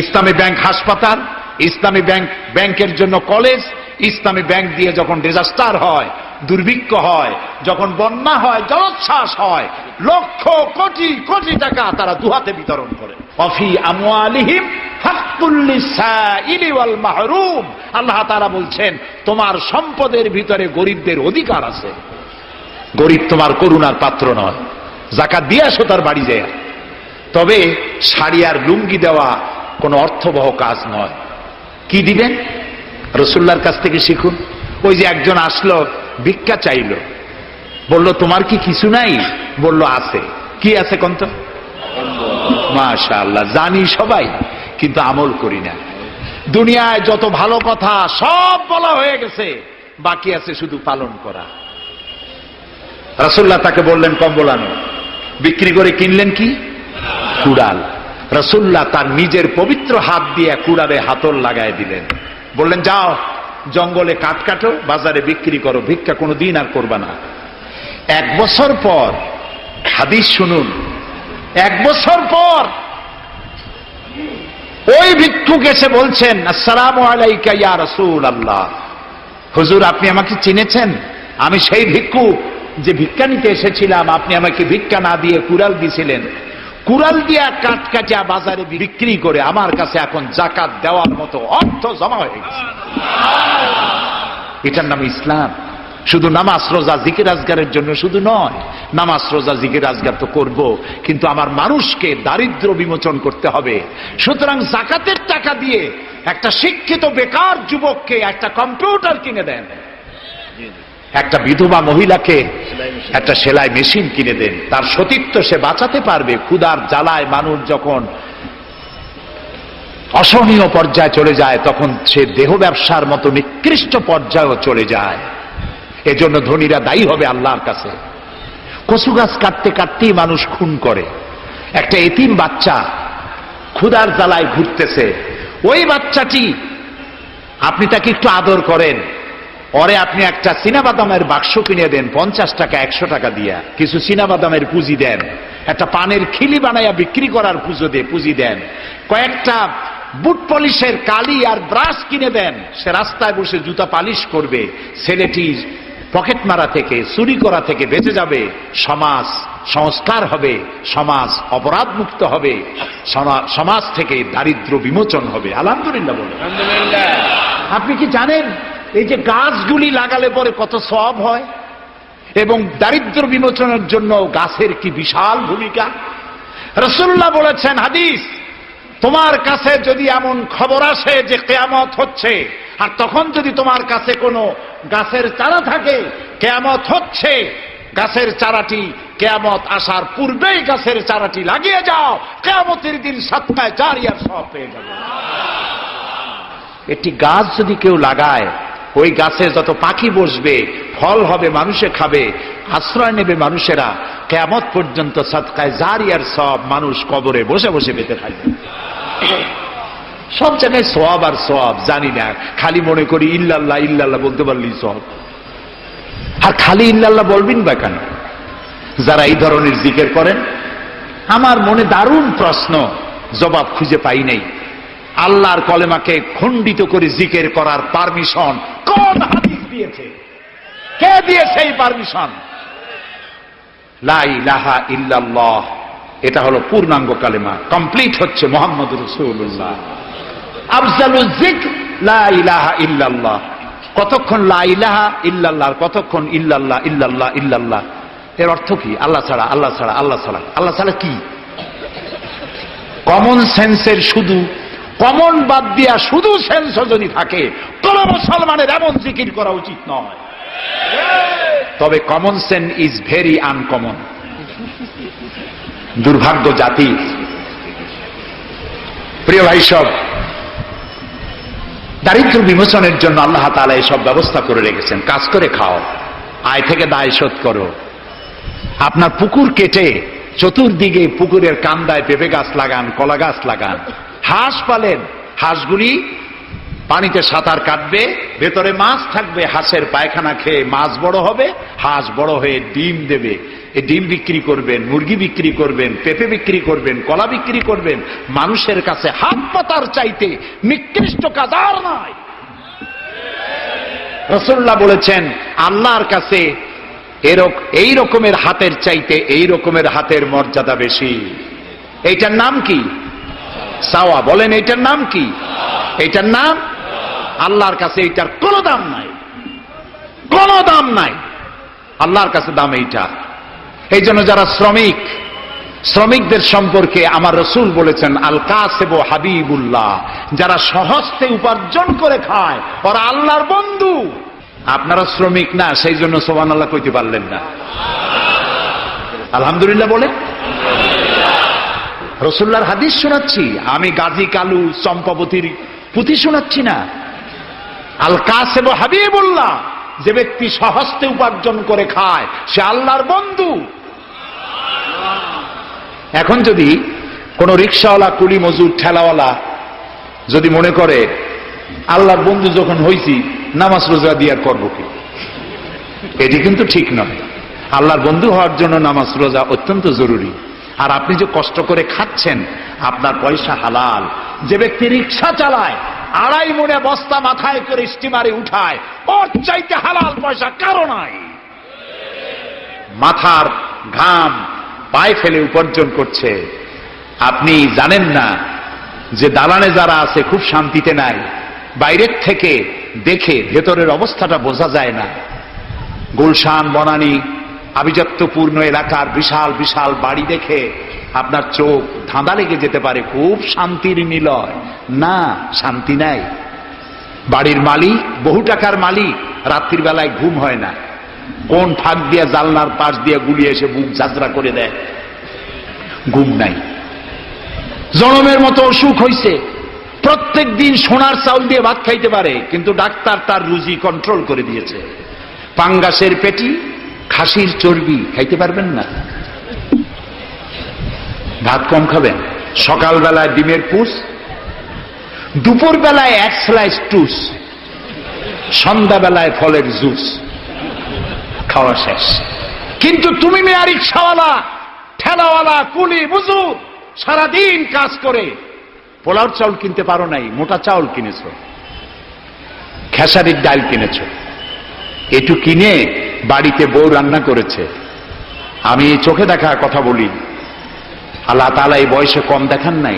ইসলামী ব্যাংক হাসপাতাল, ইসলামী ব্যাংক ব্যাংকের জন্য কলেজ, ইসলামী ব্যাংক দিয়ে যখন ডিজাস্টার হয়, দুর্ভিক্ষ হয়, যখন বন্যা হয়, জলোচ্ছ্বাস হয়, লক্ষ কোটি কোটি টাকা তারা দুহাতে বিতরণ করে। অফি আমওয়ালিহিম হাক্কুল লিসাইলি ওয়াল মাহরুম। আল্লাহ তাআলা বলছেন, তোমার সম্পদের ভিতরে গরিবদের অধিকার আছে। গরিব তোমার করুণার পাত্র নয়, যাকাত দিয়ে আসো তার বাড়ি যায়। তবে শাড়ি আর লুঙ্গি দেওয়া কোনো অর্থবহ কাজ নয়। কি দিবেন? রাসূলুল্লাহর কাছ থেকে শিখুন। ওই যে একজন আসলো, ভিক্ষা চাইলো, বলল তোমার কি কিছু নাই? বলল আছে। কি আছে কন্ত? মাশাআল্লাহ, জানি সবাই, কিন্তু আমল করি না। দুনিয়ায় যত ভালো কথা সব বলা হয়ে গেছে, বাকি আছে শুধু পালন করা। রাসূলুল্লাহ তাকে বললেন কম্বল আনো। বিক্রি করে কিনলেন কি? কুড়াল। রাসূলুল্লাহ তার নিজের পবিত্র হাত দিয়ে কুড়ালে হাতল লাগায় দিলেন। বললেন যাও জঙ্গলে কাঠ কাটো, বাজারে বিক্রি করো, ভিক্ষা কোনো দিন আর করবা না। 1 বছর পর, হাদিস শুনুন, 1 বছর পর ওই ভিক্ষুক এসে বলছেন, আসসালামু আলাইকা ইয়া রাসূলুল্লাহ। হুজুর, আপনি আমাকে চিনেছেন? আমি সেই ভিক্ষুক যে ভিক্ষা নিতে এসেছিলাম। আপনি আমাকে ভিক্ষা না দিয়ে কুড়াল দিয়েছিলেন। কুড়াল দিয়া কাঠ কাটিয়া বাজারে বিক্রি করে আমার কাছে এখন যাকাত দেওয়ার মতো অর্থ জমা হয়ে গেছে। এটার নাম ইসলাম। শুধু নামাজ রোজা জিকির আজগারের জন্য শুধু নয়, নামাজ রোজা জিকির আজগার তো করব, কিন্তু আমার মানুষকে দারিদ্র বিমোচন করতে হবে। সুতরাং যাকাতের টাকা দিয়ে একটা শিক্ষিত বেকার যুবককে একটা কম্পিউটার কিনে দেন, একটা বিধবা মহিলাকে একটা সেলাই মেশিন কিনে দেন। তার সতীত্ব সে বাঁচাতে পারবে। ক্ষুধার জ্বালায় মানুষ যখন অসহনীয় পর্যায়ে চলে যায়, তখন সে দেহ ব্যবসার মতো নিকৃষ্ট পর্যায়েও চলে যায়। এজন্য ধনীরা দায়ী হবে আল্লাহর কাছে। কচু গাছ কাটতে কাটতেই মানুষ খুন করে। একটা এতিম বাচ্চা ক্ষুধার জ্বালায় ঘুরতেছে, ওই বাচ্চাটি আপনি তাকে একটু আদর করেন, ওরে আপনি একটা চীনাবাদামের বাক্স কিনে দেন 50 টাকা 100 টাকা দিয়া, কিছু চীনাবাদামের পুঁজি দেন, একটা পানের খিলি বানাইয়া বিক্রি করার পুঁজি দেন, কয়েকটা বুট পলিশের কালি আর ব্রাশ কিনে দেন, সে রাস্তায় বসে জুতা পালিশ করবে। ছেলেটি পকেট মারা থেকে, চুরি করা থেকে বেঁচে যাবে। সমাজ সংস্কার হবে, সমাজ অপরাধ মুক্ত হবে, সমাজ থেকে দারিদ্র বিমোচন হবে। আলহামদুলিল্লাহ বলে। আপনি কি জানেন এই যে গাছগুলি লাগালে পরে কত সওয়াব হয়? এবং দারিদ্র বিমোচনের জন্য গাছের কি বিশাল ভূমিকা। রাসূলুল্লাহ বলেছেন হাদিস, তোমার কাছে যদি এমন খবর আসে যে কিয়ামত হচ্ছে, আর তখন যদি তোমার কাছে কোনো গাছের চারা থাকে, কিয়ামত হচ্ছে, গাছের চারাটি কিয়ামত আসার পূর্বেই গাছের চারাটি লাগিয়ে যাও, কিয়ামতের দিন সাতটায় জারিয়ার সওয়াব পেয়ে যাবে। একটি গাছ যদি কেউ লাগায়, ওই গাছে যত পাখি বসবে, ফল হবে, মানুষে খাবে, আশ্রয় নেবে মানুষেরা, কিয়ামত পর্যন্ত সাদকায়ে জারিয়ার সওয়াব মানুষ কবরে বসে বসে পেতে থাকবে। সব জায়গায় সওয়াব আর সওয়াব জানি না, খালি মনে করি ইল্লাল্লাহ ইল্লাল্লাহ বলতে পারলেই সওয়াব। আর খালি ইল্লাল্লাহ বলবেন বা কেন? যারা এই ধরনের জিকির করেন, আমার মনে দারুণ প্রশ্ন, জবাব খুঁজে পাই নাই। আল্লাহর কলেমাকে খণ্ডিত করে জিকির করার পারমিশন কোন হাদিস দিয়েছে? কে দিয়েছে এই পারমিশন? লা ইলাহা ইল্লাল্লাহ, এটা হলো পূর্ণাঙ্গ কালেমা, কমপ্লিট হচ্ছে মুহাম্মদুর রাসূলুল্লাহ। আফজালুজ যিকর লা ইলাহা ইল্লাল্লাহ। কতক্ষণ লা ইলাহা ইল্লাল্লাহ, কতক্ষণ ইল্লাল্লাহ ইল্লাল্লাহ ইল্লাল্লাহ। এর অর্থ কি? আল্লাহ ছাড়া, আল্লাহ ছাড়া, আল্লাহ ছাড়া। আল্লাহ ছাড়া কি? কমন সেন্সের শুধু কমন বাদ দিয়া শুধু সেন্স যদি থাকে, কোন মুসলমানের এমন জিকির করা উচিত নয়। তবে common sense is very uncommon. দুর্ভাগ্য জাতি। প্রিয় ভাই সব, দারিদ্র বিমোচনের জন্য আল্লাহ তাআলা এসব ব্যবস্থা করে রেখেছেন। কাজ করে খাও, আয় থেকে দায় শোধ করো। আপনার পুকুর কেটে চতুর্দিকে পুকুরের কান্দায় পেঁপে গাছ লাগান, কলা গাছ লাগান। হাঁস পালেন, হাঁসগুলি পানিতে সাঁতার কাটবে, ভেতরে মাছ থাকবে। হাঁসের পায়খানা খেয়ে মাছ বড় হবে, হাঁস বড় হয়ে ডিম দেবে। এই ডিম বিক্রি করবেন, মুরগি বিক্রি করবেন, পেঁপে বিক্রি করবেন, কলা বিক্রি করবেন। মানুষের কাছে হাত পাতার চাইতে নিকৃষ্ট কাজ আর নাই। রাসূলুল্লাহ বলেছেন, আল্লাহর কাছে এই রকমের হাতের চাইতে এই রকমের হাতের মর্যাদা বেশি। এইটার নাম কি? সাওয়া। বলেন, এইটার নাম কি? এইটার নাম আল্লাহর কাছে এইটার কোনো দাম নাই, কোনো দাম নাই। আল্লাহর কাছে দাম এইটা। এই জন্য যারা শ্রমিকদের সম্পর্কে আমার রাসূল বলেছেন, আল কাসিবু হাবিবুল্লাহ, যারা সহজে উপার্জন করে খায় ওরা আল্লাহর বন্ধু। আপনারা শ্রমিক না, সেই জন্য সুবহানাল্লাহ কইতে পারলেন না। আলহামদুলিল্লাহ বলে। রাসূলুল্লাহর হাদিস শোনাচ্ছি, আমি গাজী কালু চম্পাবতীর পুঁথি শোনাচ্ছি না। আল কাসিবু হাবিবুল্লাহ, যে ব্যক্তি সহজে উপার্জন করে খায় সে আল্লাহর বন্ধু। এখন যদি কোন রিকশাওয়ালা, কুলি মজুর, ঠেলাওয়ালা যদি মনে করে আল্লাহর বন্ধু যখন হইছি নামাজ রোজা দিয়ে আর করবো কি, এটি কিন্তু ঠিক নয়। আল্লাহর বন্ধু হওয়ার জন্য নামাজ রোজা অত্যন্ত জরুরি। আর আপনি যে কষ্ট করে খাচ্ছেন, আপনার পয়সা হালাল। যে ব্যক্তি রিকশা চালায়, 2.5 মণে বস্তা মাথায় করে স্টিমারে উঠায়, ওর চাইতে হালাল পয়সা কারো নাই। মাথার ঘাম পায়ে ফেলে উপার্জন করছে। আপনি জানেন না যে দালানে যারা আছে খুব শান্তিতে নাই। বাইরের থেকে দেখে ভেতরের অবস্থাটা বোঝা যায় না। গুলশান, বনানী, আভিজাত্যপূর্ণ এলাকার বিশাল বিশাল বাড়ি দেখে আপনার চোখ ধাঁধা লেগে যেতে পারে, খুব শান্তির নিলয়। না, শান্তি নাই। বাড়ির মালিক, বহু টাকার মালিক, রাত্রির বেলায় ঘুম হয় না। কোন ফাঁক দিয়া জানলার পাশ দিয়ে গুলি এসে বুক ঝাঁঝরা করে দেয়, ঘুম নাই। জনমের মতো অসুখ হইছে, প্রত্যেক দিন সোনার চাউল দিয়ে ভাত খাইতে পারে, কিন্তু ডাক্তার তার রুজি কন্ট্রোল করে দিয়েছে। পাঙ্গাসের পেটি, খাসির চর্বি খাইতে পারবেন না, ভাত কম খাবেন। সকালবেলায় ডিমের পুষ, দুপুর বেলায় 1 স্লাইস টুস, সন্ধ্যাবেলায় ফলের জুস, খাওয়া শেষ। কিন্তু তুমি মেয়া রিকশাওয়ালা, ঠেলাওয়ালা, কুলি মজুর, সারাদিন কাজ করে পোলাও চাউল কিনতে পারো নাই, মোটা চাউল কিনেছো, খেসারির ডাল কিনেছো। একটু কিনে বাড়িতে বউ রান্না করেছে। আমি চোখে দেখা কথা বলি, আল্লাহ তাআলা এই বয়সে কম দেখান নাই।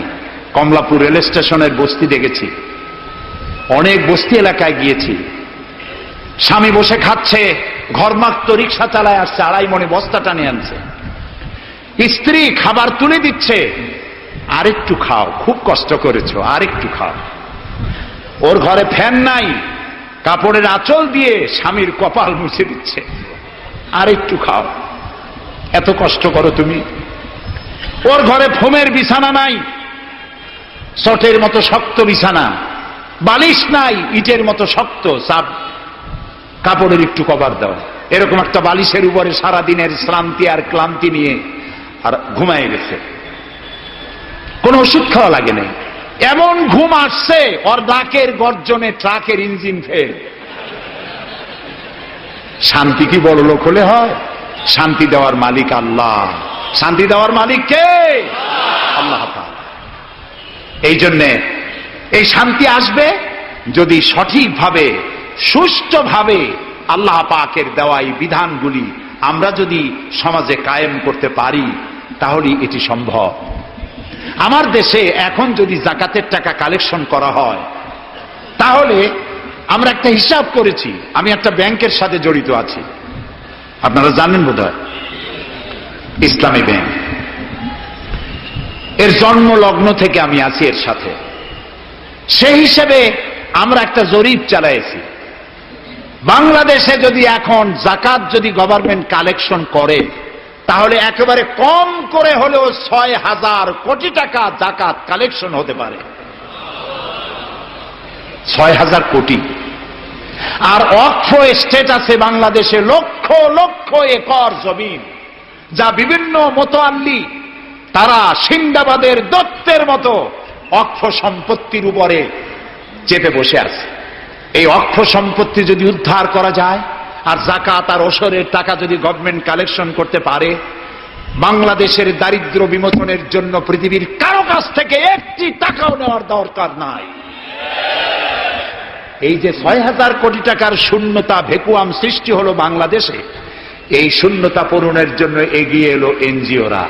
কমলাপুর রেল স্টেশনের বস্তি দেখেছি, অনেক বস্তি এলাকায় গিয়েছি। স্বামী বসে খাচ্ছে, ঘরমাক্ত রিকশা চালায় আসছে, 2.5 মণে বস্তা টানে আনছে। স্ত্রী খাবার তুলে দিচ্ছে, আরেকটু খাও, খুব কষ্ট করেছো, আরেকটু খাও। ওর ঘরে ফ্যান নাই, কাপড়ের আঁচল দিয়ে স্বামীর কপাল মুছে দিচ্ছে, আরেকটু খাও, এত কষ্ট করো তুমি। ওর ঘরে ফোমের বিছানা নাই, চটের মতো শক্ত বিছানা, বালিশ নাই, ইটের মতো শক্ত, চাপ কাপড়ের একটু কভার দাও। এরকম একটা বালিশের উপরে সারাদিনের শ্রান্তি আর ক্লান্তি নিয়ে আর ঘুমায় গেছে, কোন ওষুধ খাওয়া লাগে নাই। এমন ঘুম আসছে, ওর ডাকের গর্জনে ট্রাকের ইঞ্জিন ফেল। শান্তি কি বড় লোক হলে হয়? শান্তি দেওয়ার মালিক আল্লাহ। শান্তি দেওয়ার মালিক কে? আল্লাহ তাআলা। এই জন্যে এই শান্তি আসবে যদি সঠিকভাবে, সুষ্ঠুভাবে আল্লাহ পাকের দেওয়া এই বিধানগুলি আমরা যদি সমাজে কায়েম করতে পারি, তাহলে এটি সম্ভব। আমার দেশে এখন যদি যাকাতের টাকা কালেকশন করা হয়, তাহলে আমরা একটা হিসাব করেছি। আমি একটা ব্যাংকের সাথে জড়িত আছি, আপনারা জানেন বোধহয়। ইসলামী ব্যাংক, এর জন্ম লগ্ন থেকে আমি আছি এর সাথে। সেই হিসেবে আমরা একটা জরিপ চালাইছি, বাংলাদেশে যদি এখন জাকাত যদি গভর্নমেন্ট কালেকশন করে, তাহলে একেবারে কম করে হলেও ৬,০০০ কোটি টাকা জাকাত কালেকশন হতে পারে। ৬,০০০ কোটি। আর ওয়াকফ এস্টেট আছে বাংলাদেশে লক্ষ লক্ষ একর জমিন, যা বিভিন্ন মোতাল্লি তারা সিন্দাবাদের দত্তের মতো ওয়াকফ সম্পত্তির উপরে চেপে বসে আছে। এই ওয়াকফ সম্পত্তি যদি উদ্ধার করা যায়, আর জাকাত আর ওশরের টাকা যদি গভর্নমেন্ট কালেকশন করতে পারে, বাংলাদেশের দারিদ্র বিমোচনের জন্য পৃথিবীর কারো কাছ থেকে একটি টাকাও নেওয়ার দরকার নাই। এই যে ৬,০০০ কোটি টাকার শূন্যতা ভ্যাকুয়াম সৃষ্টি হলো বাংলাদেশে, এই শূন্যতা পূরণের জন্য এগিয়ে এলো এনজিওরা,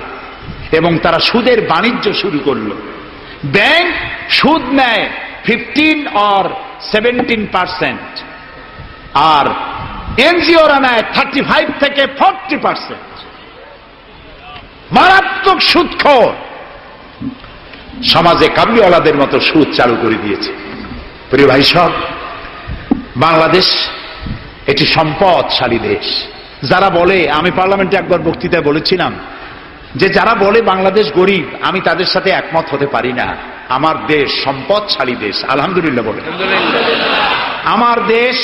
এবং তারা সুদের বাণিজ্য শুরু করলো। ব্যাংক সুদ নেয় 15 or 17%, আর এনজিওরা নেয় 35 থেকে 40%। মারাত্মক সুদখোর। সমাজে কাবলিওয়ালাদের মতো সুদ চালু করে দিয়েছে। প্রিয় ভাই সব, বাংলাদেশ এটি সম্পদশালী দেশ। যারা বলে, আমি পার্লামেন্টে একবার বক্তৃতায় বলেছিলাম যে যারা বলে বাংলাদেশ গরিব, আমি তাদের সাথে একমত হতে পারি না। আমার দেশ সম্পদশালী দেশ, আলহামদুলিল্লাহ বলে। আমার দেশ,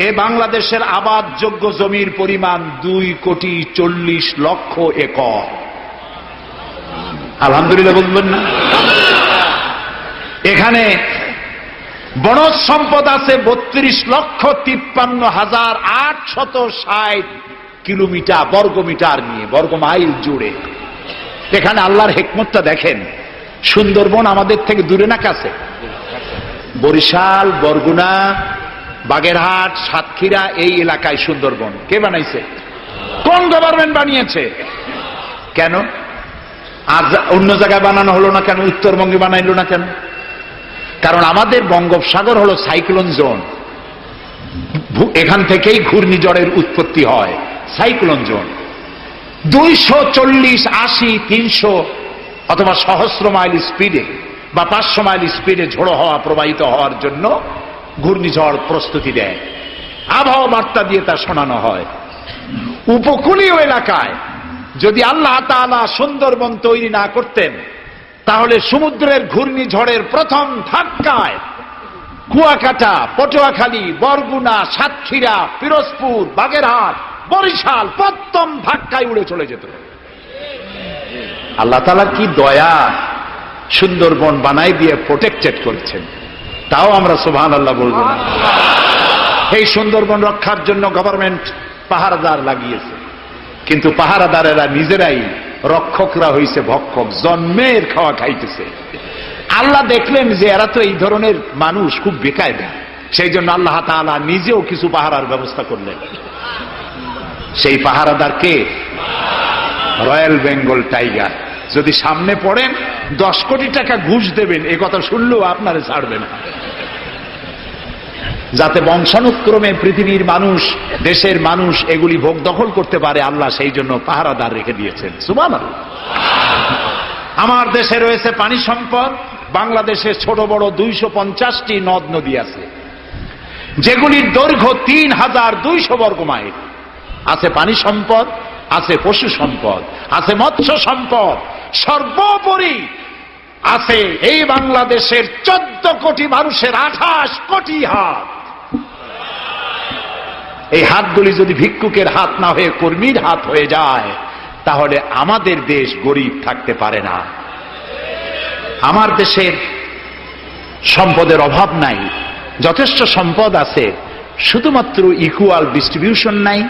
এ বাংলাদেশের আবাদযোগ্য জমির পরিমাণ 2,40,00,000 একর। আলহামদুলিল্লাহ বলবেন না? এখানে বনজ সম্পদ আছে 32,53,860 কিলোমিটার বর্গমিটার নিয়ে, বর্গমাইল জুড়ে। এখানে আল্লাহর হিকমতটা দেখেন। সুন্দরবন আমাদের থেকে দূরে না কাছে? বরিশাল, বরগুনা, বাগেরহাট, সাতক্ষীরা, এই এলাকায় সুন্দরবন কে বানাইছে? কোন গভর্নমেন্ট বানিয়েছে? কেন আজ অন্য জায়গায় বানানো হলো না কেন? উত্তরবঙ্গে বানাইলো না কেন? কারণ আমাদের বঙ্গোপসাগর হলো সাইক্লোন জোন, এখান থেকেই ঘূর্ণিঝড়ের উৎপত্তি হয়। সাইক্লোন জোন 240, 80, 300 অথবা সহস্র মাইল স্পিডে বা 500 মাইল স্পিডে ঝোড়ো হওয়া প্রবাহিত হওয়ার জন্য ঘূর্ণিঝড় প্রস্তুতি দেয়। আবহাওয়া বার্তা দিয়ে তা শোনানো হয়। উপকূলীয় এলাকায় যদি আল্লাহ তাআলা সুন্দরবন তৈরি না করতেন, তাহলে সমুদ্রের ঘূর্ণিঝড়ের প্রথম ধাক্কায় কুয়াকাটা, পটুয়াখালী, বরগুনা, সাতক্ষীরা, পিরোজপুর, বাগেরহাট, বরিশাল প্রথম ধাক্কায় উড়ে চলে যেত। আল্লাহ তাআলা কি দয়া, সুন্দরবন বানাই দিয়ে প্রোটেক্টেড করেছেন। তাও আমরা সুবহানাল্লাহ বলবো না। এই সুন্দরবন রক্ষার জন্য গভর্নমেন্ট পাহারাদার লাগিয়েছে, কিন্তু পাহারাদারেরা নিজেরাই রক্ষকরা হইছে ভক্ষক, জন্মের খাওয়া খাইতেছে। আল্লাহ দেখলেন যে এরা তো এই ধরনের মানুষ খুব বেকায়দা, সেই জন্য আল্লাহ তাআলা নিজেও কিছু পাহারার ব্যবস্থা করলেন। সেই পাহারাদারকে রয়্যাল বেঙ্গল টাইগার। যদি সামনে পড়েন 10 কোটি টাকা ঘুষ দেবেন, এ কথা শুনলেও আপনারে ছাড়বে না। যাতে বংশানুক্রমে পৃথিবীর মানুষ, দেশের মানুষ এগুলি ভোগ দখল করতে পারে, আল্লাহ সেই জন্য পাহারাদার রেখে দিয়েছেন। সুবহানাল্লাহ। আমার দেশে রয়েছে পানি সম্পদ। বাংলাদেশে ছোট বড় 250টি নদ নদী আছে, যেগুলির দৈর্ঘ্য 3,200 বর্গ মাইল। আছে পানি সম্পদ, আছে পশু সম্পদ, আছে মৎস্য সম্পদ, সর্বোপরি আছে এই বাংলাদেশের 14 কোটি মানুষের 28 কোটি হাত। এই হাতগুলি যদি ভিক্ষুকের হাত না হয়ে কর্মীর হাত হয়ে যায়, তাহলে আমাদের দেশ গরিব থাকতে পারে না। আমার দেশের সম্পদের অভাব নাই, যথেষ্ট সম্পদ আছে, শুধুমাত্র ইকুয়াল ডিস্ট্রিবিউশন নাই।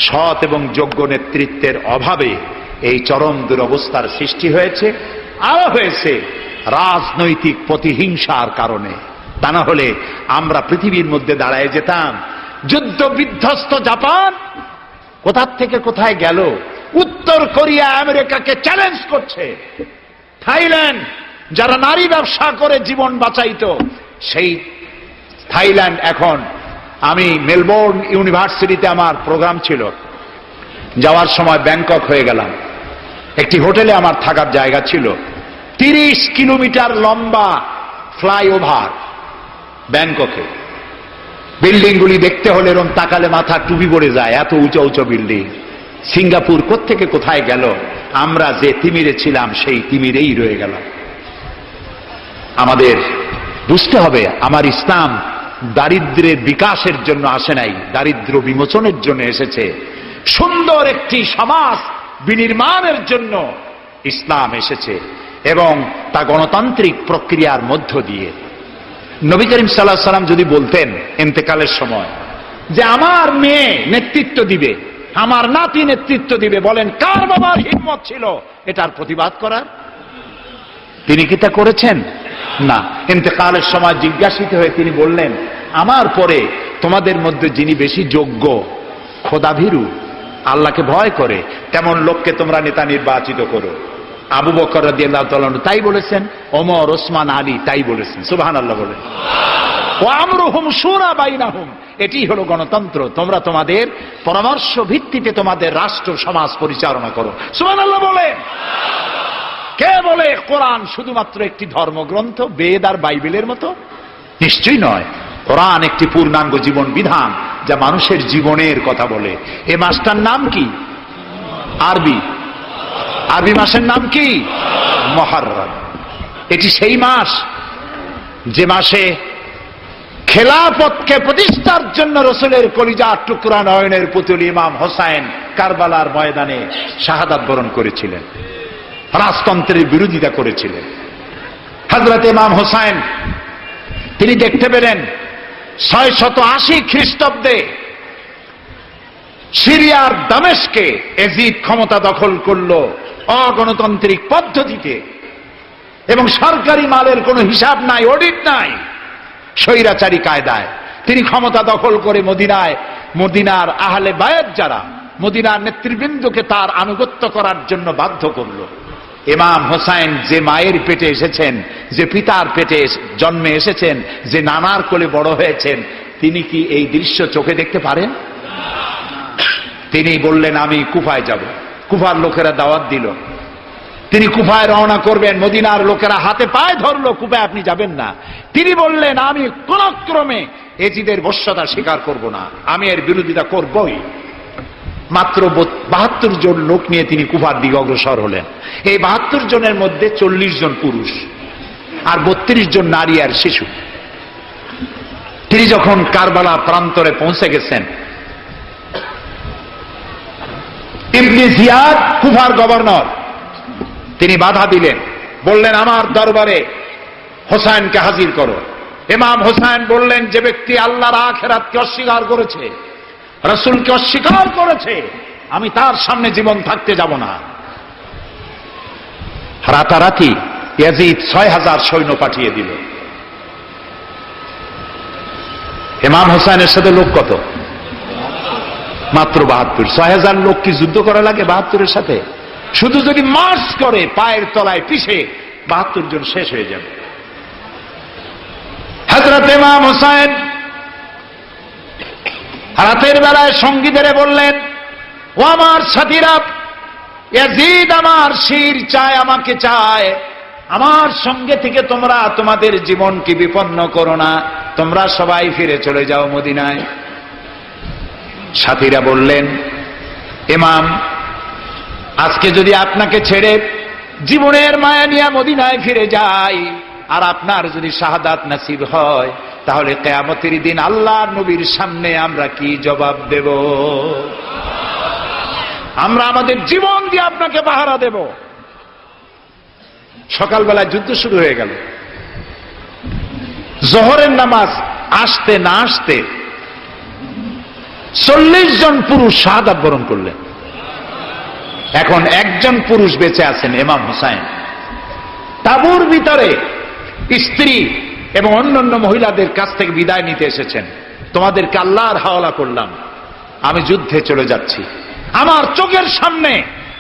সৎ এবং যোগ্য নেতৃত্বের অভাবে এই চরম দুরবস্থার সৃষ্টি হয়েছে। আরো হয়েছে রাজনৈতিক প্রতিহিংসার কারণে। তা না হলে আমরা পৃথিবীর মধ্যে দাঁড়ায় যেতাম। যুদ্ধ বিধ্বস্ত জাপান কোথা থেকে কোথায় গেল। উত্তর কোরিয়া আমেরিকাকে চ্যালেঞ্জ করছে। থাইল্যান্ড, যারা নারী ব্যবসা করে জীবন বাঁচাইতো, সেই থাইল্যান্ড এখন, আমি মেলবোর্ন ইউনিভার্সিটিতে আমার প্রোগ্রাম ছিল, যাওয়ার সময় ব্যাংকক হয়ে গেলাম। একটি হোটেলে আমার থাকার জায়গা ছিল। 30 কিলোমিটার লম্বা ফ্লাইওভার ব্যাংককে। বিল্ডিংগুলি দেখতে হলে এরকম তাকালে মাথা টুপি পড়ে যায়, এত উঁচু উঁচু বিল্ডিং। সিঙ্গাপুর কোত্থেকে কোথায় গেল, আমরা যে তিমিরে ছিলাম সেই তিমিরেই রয়ে গেল। আমাদের বুঝতে হবে, আমার ইসলাম দারিদ্র্যের বিকাশের জন্য আসে নাই, দারিদ্র্য বিমোচনের জন্য এসেছে। সুন্দর একটি সমাজ বিনির্মাণের জন্য ইসলাম এসেছে, এবং তা গণতান্ত্রিক প্রক্রিয়ার মধ্য দিয়ে। নবী করিম সাল্লাল্লাহু আলাইহি সাল্লাম যদি বলতেন ইন্তেকালের সময় যে আমার মেয়ে নেতৃত্ব দিবে, আমার নাতি নেতৃত্ব দিবে, বলেন কার বাবার হিম্মত ছিল এটার প্রতিবাদ করার? তিনি কি তা করেছেন? না। ইন্তেকালের সময় জিজ্ঞাসিত হয়ে তিনি বললেন, আমার পরে তোমাদের মধ্যে যিনি বেশি যোগ্য, খোদাভীরু, আল্লাহকে ভয় করে, তেমন লোককে তোমরা নেতা নির্বাচিত করো। আবু বকর রাদিয়াল্লাহু তাআলা তাই বলেছেন, ওমর, ওসমান, আলী তাই বলেছেন। সুবহানাল্লাহ বলেন। ওয়া আমরুহুম শুরা বাইনাহুম, এটি হলো গণতন্ত্র। তোমরা তোমাদের পরামর্শ ভিত্তিতে তোমাদের রাষ্ট্র সমাজ পরিচালনা করো। সুবহানাল্লাহ বলেন। কে বলে কোরআন শুধুমাত্র একটি ধর্মগ্রন্থ, বেদ আর বাইবেলের মতো? নিশ্চয়ই নয়। কোরআন একটি পূর্ণাঙ্গ জীবন বিধান, যা মানুষের জীবনের কথা বলে। এ মাসটার নাম কি? আরবি মাসের নাম কি? মুহররম। এটি সেই মাস যে মাসে খেলাফতকে প্রতিষ্ঠার জন্য রাসূলের কলিজার টুকরা নয়নের পুতুল ইমাম হোসাইন কারবালার ময়দানে শাহাদাত বরণ করেছিলেন, রাজতন্ত্রের বিরোধিতা করেছিলেন। হযরত ইমাম হোসাইন তিনি দেখতে পেলেন 680 খ্রিস্টাব্দে সিরিয়ার দামেস্কে এজিদ ক্ষমতা দখল করলো অগণতান্ত্রিক পদ্ধতিতে, এবং সরকারি মালের কোনো হিসাব নাই, অডিট নাই, স্বৈরাচারী কায়দায় তিনি ক্ষমতা দখল করে মদিনার আহলে বায়াত যারা মদিনার নেতৃবৃন্দকে তার আনুগত্য করার জন্য বাধ্য করলো। ইমাম হোসাইন যে মায়ের পেটে এসেছেন, যে পিতার পেটে জন্মে এসেছেন, যে নানার কোলে বড় হয়েছেন, তিনি কি এই দৃশ্য চোখে দেখতে পারেন? তিনি বললেন আমি কুফায় যাব। কুফার লোকেরা দাওয়াত দিল, তিনি কুফায় রওনা করবেন। মদিনার লোকেরা হাতে পায়ে ধরলো, কুফায় আপনি যাবেন না। তিনি বললেন আমি কোন ক্রমে এজিদের বশ্যতা স্বীকার করব না, আমি এর বিরোধিতা করবই। মাত্র 72 জন লোক নিয়ে তিনি কুফার দিকে অগ্রসর হলেন। এই 72 জনের মধ্যে 40 জন পুরুষ আর 32 জন নারী আর শিশু। তিনি যখন কারবালা প্রান্তরে পৌঁছে গেছেন, ইবনে জিয়াদ কুফার গভর্নর, তিনি বাধা দিলেন, বললেন আমার দরবারে হোসাইনকে হাজির করো। ইমাম হোসাইন বললেন যে ব্যক্তি আল্লাহর আখিরাতকে অস্বীকার করেছে, রাসূলকে অস্বীকার করেছে, আমি তার সামনে জীবন থাকতে যাব না। রাতারাতি ইয়াজিদ 6000 সৈন্য পাঠিয়ে দিল। ইমাম হোসাইনের সাথে লোক কত? মাত্র 72। 6000 লোক কি যুদ্ধ করা লাগে 72-এর সাথে? শুধু যদি মার্চ করে পায়ের তলায় পিছে 72 জন শেষ হয়ে যাবে। হযরত ইমাম হোসাইন রাতের বেলায় সঙ্গীদের বললেন, ও আমার সাথীরা, ইয়াজিদ আমার শির চায়, আমাকে চায়, আমার সঙ্গে থেকে তোমরা তোমাদের জীবনকে বিপন্ন করো না, তোমরা সবাই ফিরে চলে যাও মদিনায়। সাথীরা বললেন, ইমাম আজকে যদি আপনাকে ছেড়ে জীবনের মায়া নিয়ে মদিনায় ফিরে যাই, আর আপনার যদি শাহাদাত নসিব হয়, তাহলে কিয়ামতের দিন আল্লাহর নবীর সামনে আমরা কি জবাব দেব? আমরা আমাদের জীবন দিয়ে আপনাকে পাহারা দেব। সকালবেলায় যুদ্ধ শুরু হয়ে গেল। জোহরের নামাজ আসতে না আসতে 40 জন পুরুষ শাহাদাত বরণ করলেন। এখন একজন পুরুষ বেঁচে আছেন, ইমাম হোসাইন। তাঁবুর ভিতরে স্ত্রী এবং অন্যান্য মহিলাদের কাছ থেকে বিদায় নিতে এসেছেন। তোমাদেরকে আল্লাহর হাওয়ালা করলাম, আমি যুদ্ধে চলে যাচ্ছি। আমার চোখের সামনে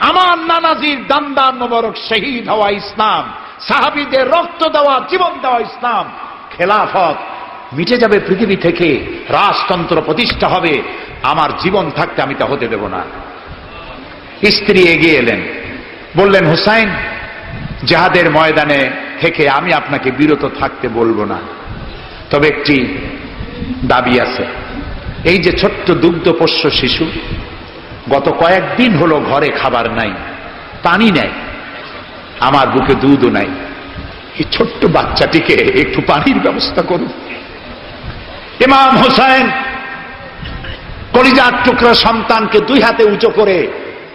আমার নানাজির দান্দার মোবারক শহীদ হওয়া ইসলাম, সাহাবীদের রক্ত দেওয়া, জীবন দেওয়া ইসলাম, খেলাফত মিটে যাবে পৃথিবী থেকে, রাজতন্ত্র প্রতিষ্ঠা হবে, আমার জীবন থাকতে আমি তা হতে দেব না। স্ত্রী এগিয়ে এলেন, বললেন, হুসাইন, জিহাদের ময়দানে থেকে আমি আপনাকে বিরত থাকতে বলবো না, তবে একটি দাবি আছে। এই যে ছোট্ট দুগ্ধপোষ্য শিশু, গত কয়েকদিন হলো ঘরে খাবার নাই, পানি নাই, আমার বুকে দুধও নাই, এই ছোট্ট বাচ্চাটিকে একটু পানির ব্যবস্থা করুন। ইমাম হুসাইন কলিজার টুকরা সন্তানকে দুই হাতে উঁচু করে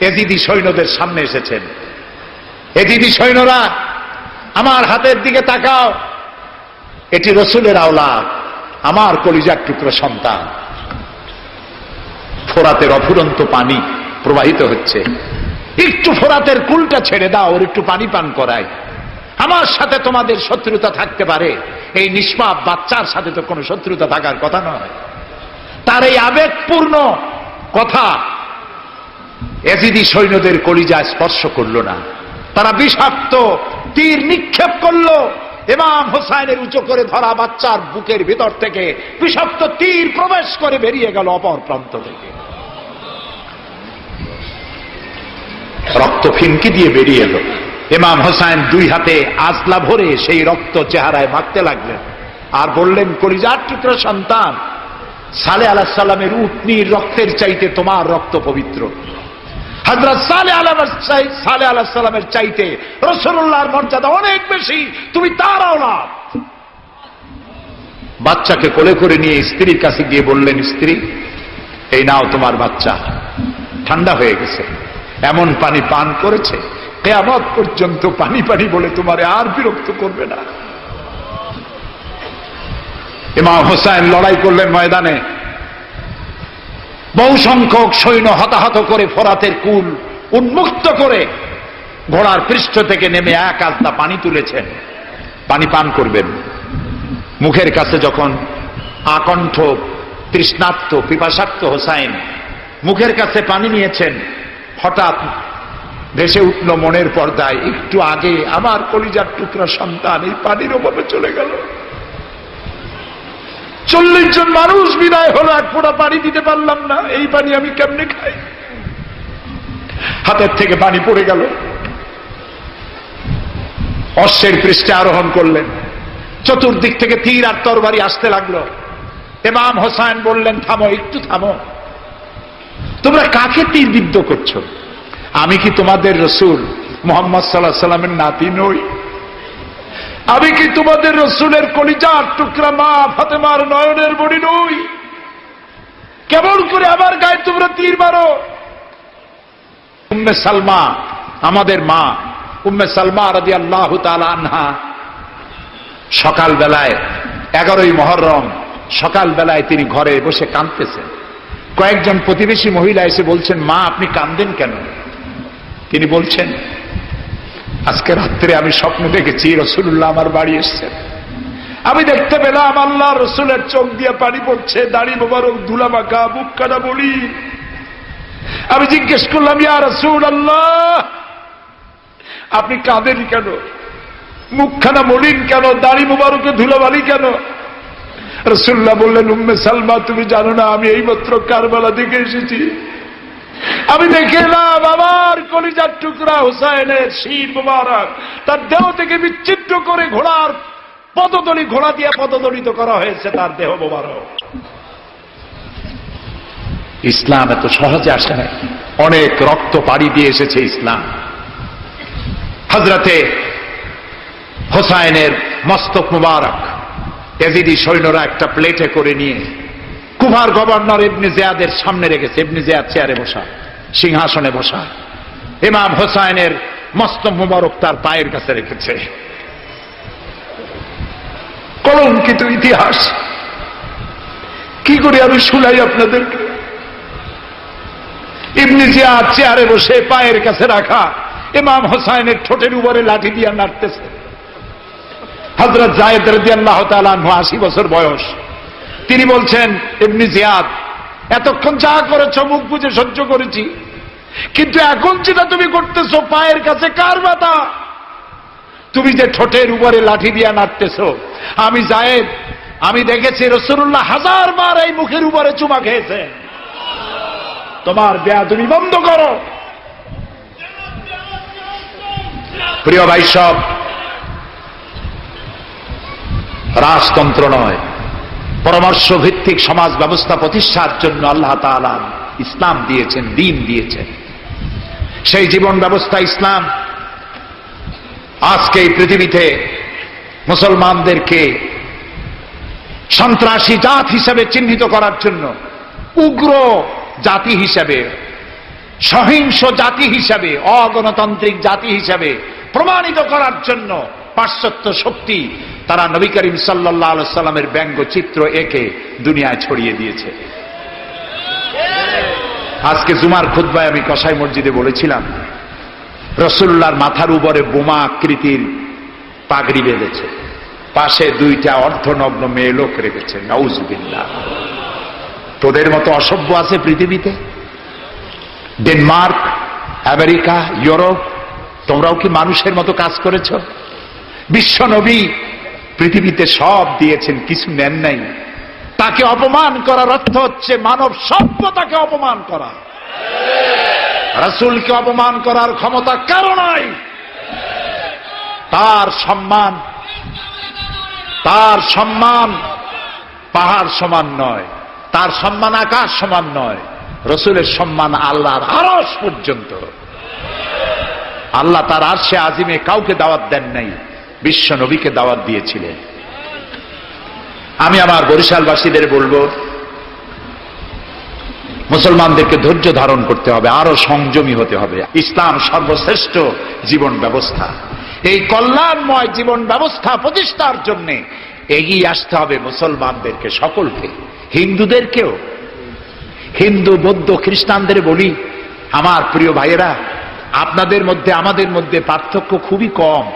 এজিদি সৈন্যদের সামনে এসেছেন। এজিদি সৈন্যরা, আমার হাতের দিকে তাকাও, এটি রসুলের আওলাদ, আমার কলিজার টুকরা সন্তান। ফোরাতের অফুরন্ত পানি প্রবাহিত হচ্ছে, একটু ফোরাতের কুলটা ছেড়ে দাও, ওর একটু পানি পান করাই। আমার সাথে তোমাদের শত্রুতা থাকতে পারে, এই নিষ্পাপ বাচ্চার সাথে তো কোনো শত্রুতা থাকার কথা নয়। তার এই আবেগপূর্ণ কথা এজিদি সৈন্যদের কলিজায় স্পর্শ করলো না। তারা বিষাক্ত তীর নিক্ষেপ করলো। ইমাম হুসাইনের উঁচু করে ধরা বাচ্চার বুকের ভিতর থেকে বিষাক্ত তীর প্রবেশ করে বেরিয়ে গেল অপর প্রান্ত থেকে, রক্ত ফিনকি দিয়ে বেরিয়ে এলো। ইমাম হুসাইন দুই হাতে আজলা ভরে সেই রক্ত চেহারায় মাখতে লাগলেন আর বললেন, কলিজার টুকরা সন্তান, সালেহ আলাইহিস সালামের উটনির রক্তের চাইতে তোমার রক্ত পবিত্র। হযরত সালেহ আলাইহিস সালামের চাইতে রাসূলুল্লাহর মর্যাদা অনেক বেশি, তুমি তার আওলাদ। বাচ্চাকে কোলে করে নিয়ে স্ত্রীর কাছে গিয়ে বললেন, স্ত্রী, এই নাও তোমার বাচ্চা, ঠান্ডা হয়ে গেছে, এমন পানি পান করেছে কিয়ামত পর্যন্ত পানি পানি বলে তোমারে আর বিরক্ত করবে না। ইমাম হুসাইন লড়াই করলেন ময়দানে, বহু সংখ্যক সৈন্য হতাহত করে ফোরাতের কুল উন্মুক্ত করে ঘোড়ার পৃষ্ঠ থেকে নেমে এক আলতা পানি তুলেছেন, পানি পান করবেন। মুখের কাছে যখন আকণ্ঠ তৃষ্ণার্ত পিপাসার্ত হুসাইন মুখের কাছে পানি নিয়েছেন, হঠাৎ ভেসে উঠল মনের পর্দায়, একটু আগে আমার কলিজার টুকরা সন্তান এই পানির অভাবে চলে গেল। 40 জন মানুষ বিদায় হলো, এক ফোঁটা পানি দিতে পারলাম না, এই পানি আমি কেমনে খাই? হাতের থেকে পানি পড়ে গেল। অশ্বের পৃষ্ঠে আরোহণ করলেন, চতুর্দিক থেকে তীর আর তরবারি আসতে লাগলো। ইমাম হুসাইন বললেন, থামো, একটু থামো, তোমরা কাকে তীর বিদ্ধ করছো? আমি কি তোমাদের রসুল মুহাম্মদ সাল্লাল্লাহু আলাইহি সাল্লামের নাতি নই? আমি কি তোমাদের রসুলের কলিজার টুকরা মা ফাতেমার নয়নের মণি নই? কেমন করে আমার গায়ে তোমরা তীর মারো? উম্মে সালমা, আমাদের মা উম্মে সালমা রাদিয়াল্লাহু তাআলা আনহা, সকাল বেলায় 11ই মুহররম সকাল বেলায় তিনি ঘরে বসে কাঁদতেছেন। কয়েকজন প্রতিবেশী মহিলা এসে বলছেন, মা আপনি কাঁদেন কেন? তিনি বলছেন, আজকে রাত্রে আমি স্বপ্ন দেখেছি রাসূলুল্লাহ আমার বাড়ি এসেছেন, আমি দেখতে পেলাম আল্লাহ রসুলের চোখ দিয়ে পানি পড়ছে, দাড়ি মোবারক ধুলা মাখা, মুখ কাটা বলি। আমি জিজ্ঞেস করলাম, ইয়া রাসূলুল্লাহ, আপনি কাঁদেন কেন? মুখখানা মলিন কেন? দাড়ি মোবারকে ধুলাবালি কেন? রাসূলুল্লাহ বললেন, উম্মে সালমা, তুমি জানো না আমি এইমাত্র কারবালা থেকে এসেছি, আমি দেখে এলাম আমার কলিজার টুকরা হুসাইনের শির মোবারক তার দেহ থেকে বিচ্ছিন্ন করে ঘোড়ার পদতলি, ঘোড়া দিয়ে পদদলিত করা হয়েছে তার দেহ মোবারক। ইসলাম এত সহজে আসে না, অনেক রক্ত পাড়ি দিয়ে এসেছে ইসলাম। হযরতে হুসাইনের মস্তক মুবারক এজিদি সৈন্যরা একটা প্লেটে করে নিয়ে কুফার গভর্নর ইবনে জিয়াদের সামনে রেখেছে। ইবনে জিয়াদ চেয়ারে বসা, সিংহাসনে বসা, ইমাম হুসাইনের মস্তক মুবারক তার পায়ের কাছে রেখেছে। কলঙ্কিত ইতিহাস, কি করে আমি শুনাই আপনাদেরকে? ইবনে জিয়াদ চেয়ারে বসে পায়ের কাছে রাখা ইমাম হুসাইনের ঠোঁটের উপরে লাঠি দিয়ে নাড়তেছে। হযরত যায়েদ রাদিয়াল্লাহু তাআলা আনহু 80 বছর বয়স, তিনি বলছেন, ইবনে জিয়াদ, এতক্ষণ যা করেছো মুখ বুজে সহ্য করেছি, কিন্তু এখন যেটা তুমি করতেছো পায়ের কাছে কার ব্যথা? তুমি যে ঠোঁটের উপরে লাঠি দিয়া নাড়তেছো, আমি যায়েদ, আমি দেখেছি রাসূলুল্লাহ 1000 বার এই মুখের উপরে চুমা খেয়েছে। তোমার বেয়াদবি বন্ধ করো। প্রিয় ভাই সব, রাজতন্ত্র নয়, পরামর্শ ভিত্তিক সমাজ ব্যবস্থা প্রতিষ্ঠার জন্য আল্লাহ তাআলা ইসলাম দিয়েছেন, দ্বীন দিয়েছেন। সেই জীবন ব্যবস্থা ইসলাম আজকে এই পৃথিবীতে মুসলমানদেরকে সন্ত্রাসী জাত হিসেবে চিহ্নিত করার জন্য, উগ্র জাতি হিসেবে, সহিংস জাতি হিসেবে, অগণতান্ত্রিক জাতি হিসেবে প্রমাণিত করার জন্য পাশ্চাত্য শক্তি তারা নবী করিম সাল্লাল্লাহু আলাইহি সাল্লামের ব্যঙ্গচিত্র এঁকে দুনিয়ায় ছড়িয়ে দিয়েছে। আজকে জুমার খুতবায় আমি কসাই মসজিদে বলেছিলাম, রাসূলুল্লাহর মাথার উপরে বোমা আকৃতির পাগড়ি বেঁধেছে, পাশে দুইটা অর্ধনগ্ন মেয়ে লোক রেখেছে। নাউজুবিল্লাহ। তোদের মতো অসভ্য আছে পৃথিবীতে? ডেনমার্ক, আমেরিকা, ইউরোপ, তোমরাও কি মানুষের মতো কাজ করেছ? বিশ্ব নবী পৃথিবীতে সব দিয়েছেন, কিছু নেন নাই। তাকে অপমান করার অর্থ হচ্ছে মানব সভ্যতাকে অপমান করা। রাসূলকে অপমান করার ক্ষমতা কারো নাই। তার সম্মান পাহাড় সমান নয়, তার সম্মান আকাশ সমান নয়। রাসূলের সম্মান আল্লাহর আরশ পর্যন্ত। আল্লাহ তার আরশে আজিমে কাউকে দাওয়াত দেন নাই, বিশ্ব নবীকে দাওয়াত দিয়েছিলেন। আমি আমার বরিশালবাসীদের বলবো, মুসলমানদেরকে ধৈর্য ধারণ করতে হবে, আরো সংযমী হতে হবে। ইসলাম সর্বশ্রেষ্ঠ জীবন ব্যবস্থা। এই কল্যাণময় জীবন ব্যবস্থা প্রতিষ্ঠার জন্য এগিয়ে আসতে হবে মুসলমানদেরকে, সকলকে, হিন্দুদেরকেও। হিন্দু, বৌদ্ধ, খ্রিস্টানদের বলি, আমার প্রিয় ভাইয়েরা, আপনাদের মধ্যে আমাদের মধ্যে পার্থক্য খুবই কম।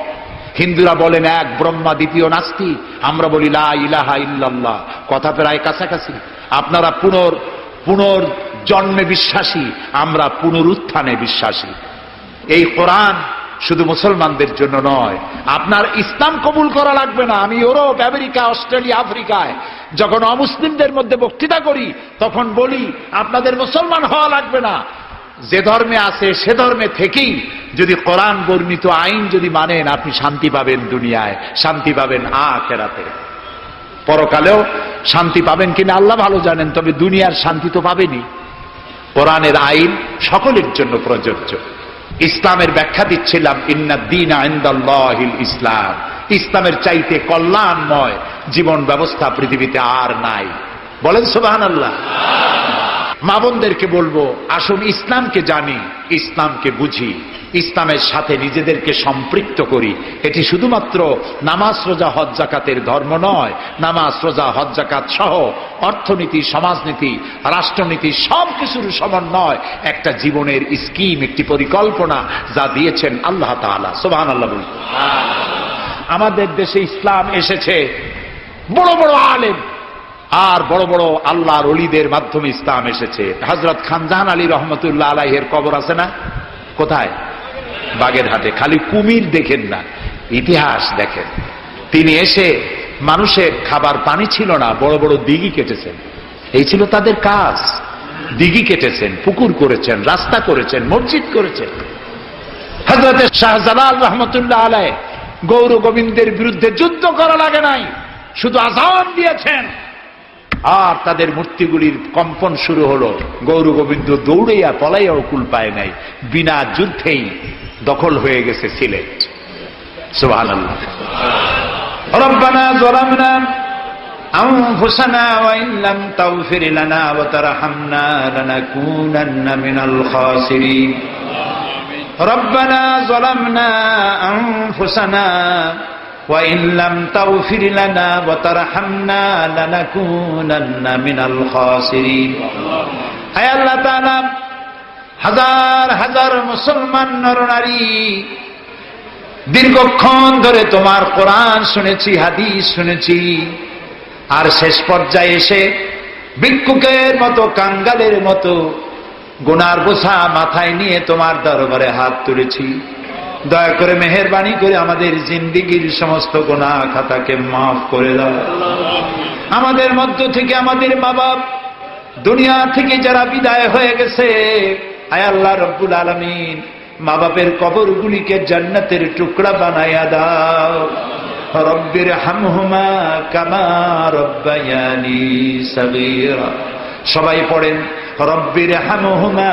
হিন্দুরা বলেন এক ব্রহ্মা, দ্বিতীয় নাস্তি। আমরা বলি লা ইলাহা ইল্লাল্লাহ। কথা প্রায় কাছাকাছি। আপনারা পুনর্জন্মে বিশ্বাসী, আমরা পুনরুত্থানে বিশ্বাসী। এই কোরআন শুধু মুসলমানদের জন্য নয়। আপনার ইসলাম কবুল করা লাগবে না। আমি ইউরোপ, আমেরিকা, অস্ট্রেলিয়া, আফ্রিকায় যখন অমুসলিমদের মধ্যে বক্তৃতা করি তখন বলি, আপনাদের মুসলমান হওয়া লাগবে না। যে ধর্মে আছে সে ধর্মে থেকেই যদি কোরআন বর্ণিত আইন যদি মানেন, আপনি শান্তি পাবেন দুনিয়ায়, শান্তি পাবেন আখিরাতে। পরকালেও শান্তি পাবেন কিনা আল্লাহ ভালো জানেন, তবে দুনিয়ার শান্তি তো পাবেনই। কোরআনের আইন সকলের জন্য প্রযোজ্য। ইসলামের ব্যাখ্যা দিচ্ছিলাম, ইন্নাদ-দীনা ইনদাল্লাহিল ইসলাম। ইসলামের চাইতে কল্যাণময় জীবন ব্যবস্থা পৃথিবীতে আর নাই। বলেন সুবহানাল্লাহ। মা বোনদেরকে বলবো, আসুন ইসলামকে জানি, ইসলামকে বুঝি, ইসলামের সাথে নিজেদেরকে সম্পৃক্ত করি। এটি শুধুমাত্র নামাজ, রোজা, হজ, যাকাতের ধর্ম নয়। নামাজ, রোজা, হজ, যাকাত সহ অর্থনীতি, সমাজনীতি, রাষ্ট্রনীতি সবকিছুর সমন্বয় একটা জীবনের স্কিম, একটি পরিকল্পনা যা দিয়েছেন আল্লাহ তাআলা। সুবহানাল্লাহ বলুন। আমাদের দেশে ইসলাম এসেছে বড় বড় আলেম আর বড় বড় আল্লাহর ওলিদের মাধ্যমে ইসলাম এসেছে। হযরত খানজাহান আলী রহমতুল্লাহ আলাইহির কবর আছে না? কোথায়? বাগেরহাটে। খালি কুমির দেখেন না, ইতিহাস দেখেন। তিনি এসে, মানুষের খাবার পানি ছিল না, বড় বড় দিঘি কেটেছেন। এই ছিল তাদের কাজ। দিঘি কেটেছেন, পুকুর করেছেন, রাস্তা করেছেন, মসজিদ করেছেন। হযরত শাহজালাল রহমতুল্লাহ আলাইহি গৌর গোবিন্দের বিরুদ্ধে যুদ্ধ করা লাগে নাই, শুধু আযান দিয়েছেন আর তাদের মূর্তিগুলির কম্পন শুরু হলো। গৌর গোবিন্দ দৌড়াইয়া পলাইয়াও কুল পায় নাই, বিনা যুদ্ধেই দখল হয়ে গেছে সিলেট। সুবহানাল্লাহ। রব্বানা যালামনা আনফুসানা ওয়া ইন লাম তাগফির লানা ওয়া তারহামনা লানাকুনান্না মিনাল খাসিরিন। রব্বানা যালামনা আনফুসানা ওয়া ইন লাম তাগফির লানা ওয়া তারহামনা লানাকুনান্না মিনাল খাসিরিন। হে আল্লাহ তাআলা, হাজার হাজার মুসলমান নরনারী দীর্ঘক্ষণ ধরে তোমার কোরআন শুনেছি, হাদিস শুনেছি, আর শেষ পর্যায়ে এসে ভিক্ষুকের মতো, কাঙ্গালের মতো গুনার বোঝা মাথায় নিয়ে তোমার দরবারে হাত তুলেছি। দয়া করে মেহেরবানি করে আমাদের জিন্দেগীর সমস্ত গুনাহ খাতাকে মাফ করে দাও। আমাদের মধ্য থেকে আমাদের মা বাপ দুনিয়া থেকে যারা বিদায় হয়ে গেছে, আয় আল্লাহ রব্বুল আলামিন, মা বাপের কবরগুলিকে জান্নাতের টুকরা বানায়া দাও। রব্বির হামহুমা কামা রব্বায়ানি সগীরা। সবাই পড়েন রব্বির হামহুমা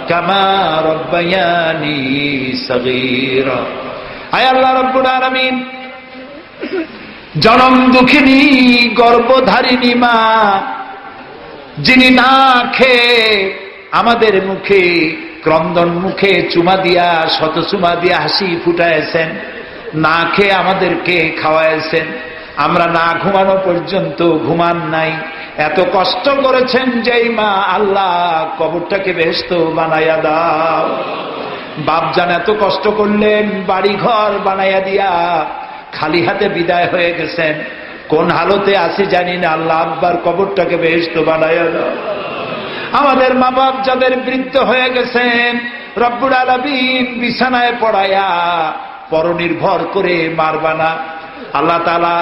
কামা রব্বায়ানি সগীরা। আয় আল্লাহ রব্বুল আলামিন, জনম দুঃখিনী গর্ভধারিণী মা, যিনি না খেয়ে আমাদের মুখে ক্রন্দন মুখে চুমা দিয়া শত চুমা দিয়া হাসি ফুটাইছেন, না খেয়ে আমাদেরকে খাওয়াইছেন, আমরা না ঘুমানো পর্যন্ত ঘুমান নাই, এত কষ্ট করেছেন যেই মা, আল্লাহ কবরটাকে বেহেশত বানাইয়া দাও। বাপজান এত কষ্ট করলেন, বাড়ি ঘর বানাইয়া দিয়া খালি হাতে বিদায় হয়ে গেছেন, কোন হালতে আছি জানি না, আল্লাহ আব্বার কবরটাকে বেহেশত বানাইয়া দাও। আমাদের মা বাপ যাদের বৃদ্ধ হয়ে গেছেন, রব্বুল আলামিন বিছানায় পড়াইয়া পরনির্ভর করে মারবা না। আল্লাহ তাআলা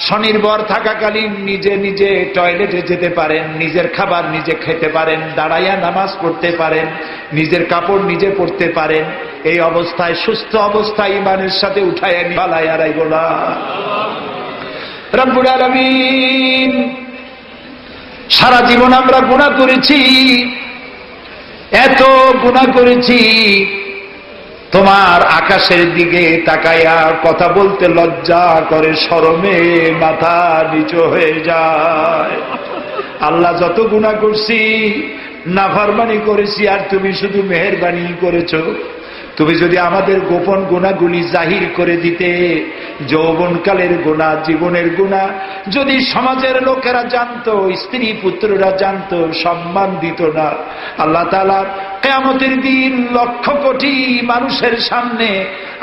স্বনির্ভর থাকাকালীন নিজে নিজে টয়লেটে যেতে পারেন, নিজের খাবার নিজে খেতে পারেন, দাঁড়াইয়া নামাজ পড়তে পারেন, নিজের কাপড় নিজে পরতে পারেন। এই অবস্থায় সুস্থ অবস্থায় ইমানের সাথে উঠাইয়া নিবালাইয়া রাইব না। রব্বুল আলামিন, সারা জীবন আমরা গুনাহ করেছি, এত গুনাহ করেছি, তোমার আকাশের দিকে তাকাইয়া কথা বলতে লজ্জা করে, শরমে মাথা নিচু হয়ে যায়। আল্লাহ যত গুনাহ করছি, নাফরমানি করেছি, আর তুমি শুধু মেহেরবানি করেছো। তুমি যদি আমাদের গোপন গুনাহগুলি জাহির করে দিতে, যৌবনকালের গুনাহ, জীবনের গুনাহ যদি সমাজের লোকেরা জানতো, স্ত্রী পুত্ররা জানতো, সম্মান দিত না। আল্লাহ তাআলা কিয়ামতের দিন লক্ষ কোটি মানুষের সামনে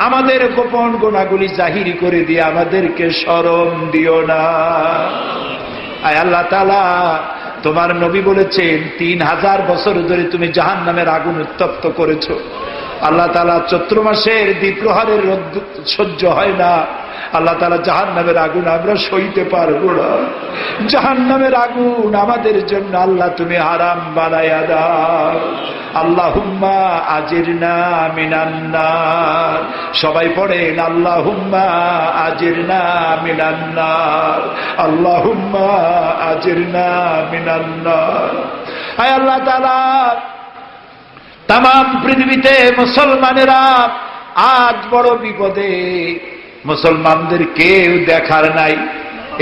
আমাদের গোপন গুনাহগুলি জাহির করে দিয়ে আমাদেরকে শরম দিও না। আয় আল্লাহ তাআলা, তোমার নবী বলেছেন 3000 বছর ধরে তুমি জাহান্নামের আগুন উত্তপ্ত করেছো। আল্লাহ তাআলা চৈত্র মাসের দ্বিপ্রহরের রোদ সহ্য হয় না। আল্লাহ তাআলা জাহান্নামের আগুন আমরা সইতে পারবো না। জাহান্নামের আগুন আমাদের জন্য আল্লাহ তুমি হারাম বানায়া দাও। আল্লাহুম্মা আজিরনা মিনান নার। সবাই পড়েন আল্লাহুম্মা আজিরনা মিনান নার, আল্লাহুম্মা আজিরনা মিনান নার। আয় আল্লাহ তাআলা, তাম পৃথিবীতে মুসলমানেরা আজ বড় বিপদে। মুসলমানদের কেউ দেখার নাই।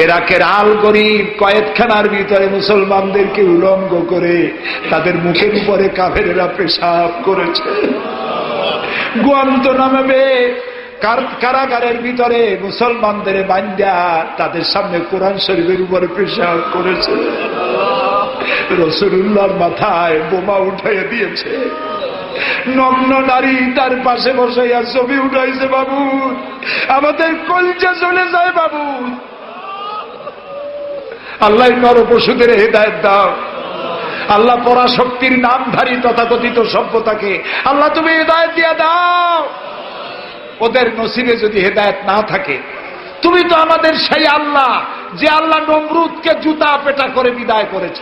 ইরাকের আল গরিব কয়েদখানার ভিতরে মুসলমানদেরকে উলঙ্গ করে তাদের মুখের উপরে কাফেরেরা পেশাব করেছে। গুয়ান্তানামো কারাগারের ভিতরে মুসলমানদের বান্দা তাদের সামনে কোরআন শরীফের উপরে পেশাব করেছে। রাসূলুল্লাহর মাথায় বোমা উঠাইয়া দিয়েছে। নগ্ন নারী তার পাশে বসাইয়া ছবি উঠাইছে। বাবু, আমাদের কলজা চলে যায় বাবু। আল্লাহ নর পশুদের হেদায়েত দাও। আল্লাহ পরাশক্তির নামধারী তথাকথিত সভ্যতাকে আল্লাহ তুমি হেদায়েত দিয়া দাও। ওদের নসিবে যদি হেদায়েত না থাকে, তুমি তো আমাদের সেই আল্লাহ যে আল্লাহ নমরুদকে জুতা পেটা করে বিদায় করেছ।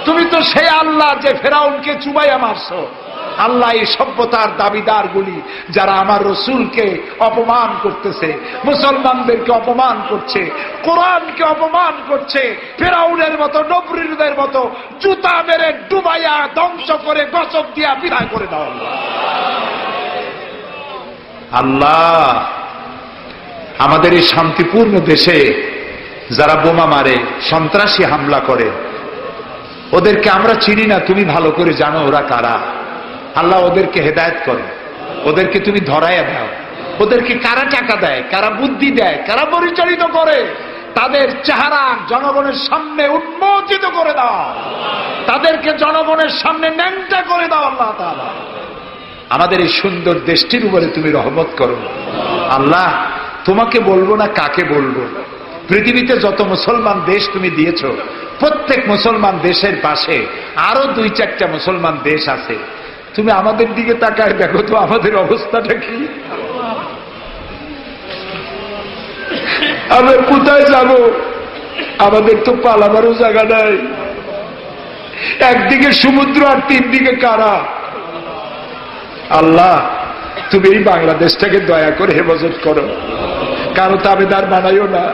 তুমি তো সেই আল্লাহ যে ফেরাউনকে চুবাইয়া মারছো। আল্লাহ, এই সভ্যতার দাবিদার গুলি যারা আমার রসুলকে অপমান করতেছে, মুসলমানদেরকে অপমান করছে, কোরআনকে অপমান করছে, ফেরাউনের মতো নবরুদের মতো জুতা মেরে ডুবাইয়া ধ্বংস করে গজব দিয়া বিদায় করে দাও। আল্লাহ, আমাদের এই শান্তিপূর্ণ দেশে যারা বোমা মারে, সন্ত্রাসী হামলা করে, ওদেরকে আমরা চিনি না, তুমি ভালো করে জানো ওরা কারা। আল্লাহ, ওদেরকে হেদায়েত করো, ওদেরকে তুমি ধরাইয়া দাও। ওদেরকে কারা টাকা দেয়, কারা বুদ্ধি দেয়, কারা পরিচালিত করে, তাদের চেহারা জনগণের সামনে উন্মোচিত করে দাও। তাদেরকে জনগণের সামনে ন্যাংটা করে দাও। আল্লাহ তাআলা, আমাদের এই সুন্দর দেশটির উপরে তুমি রহমত করো। আল্লাহ, তোমাকে বলবো না কাকে বলবো। পৃথিবীতে যত মুসলমান দেশ তুমি দিয়েছো, প্রত্যেক মুসলমান দেশের পাশে আরো 2-4টা মুসলমান দেশ আছে। তুমি আমাদের দিকে তাকায় দেখো তো আমাদের অবস্থাটা কি। আমরা কোথায় যাব? আমাদের তো পালাবারও জায়গা নাই। একদিকে সমুদ্র আর 3 দিকে কারা। আল্লাহ, তুমি এই বাংলাদেশটাকে দয়া করে হেফাজত করো, কারো তাবেদার বানাইও না,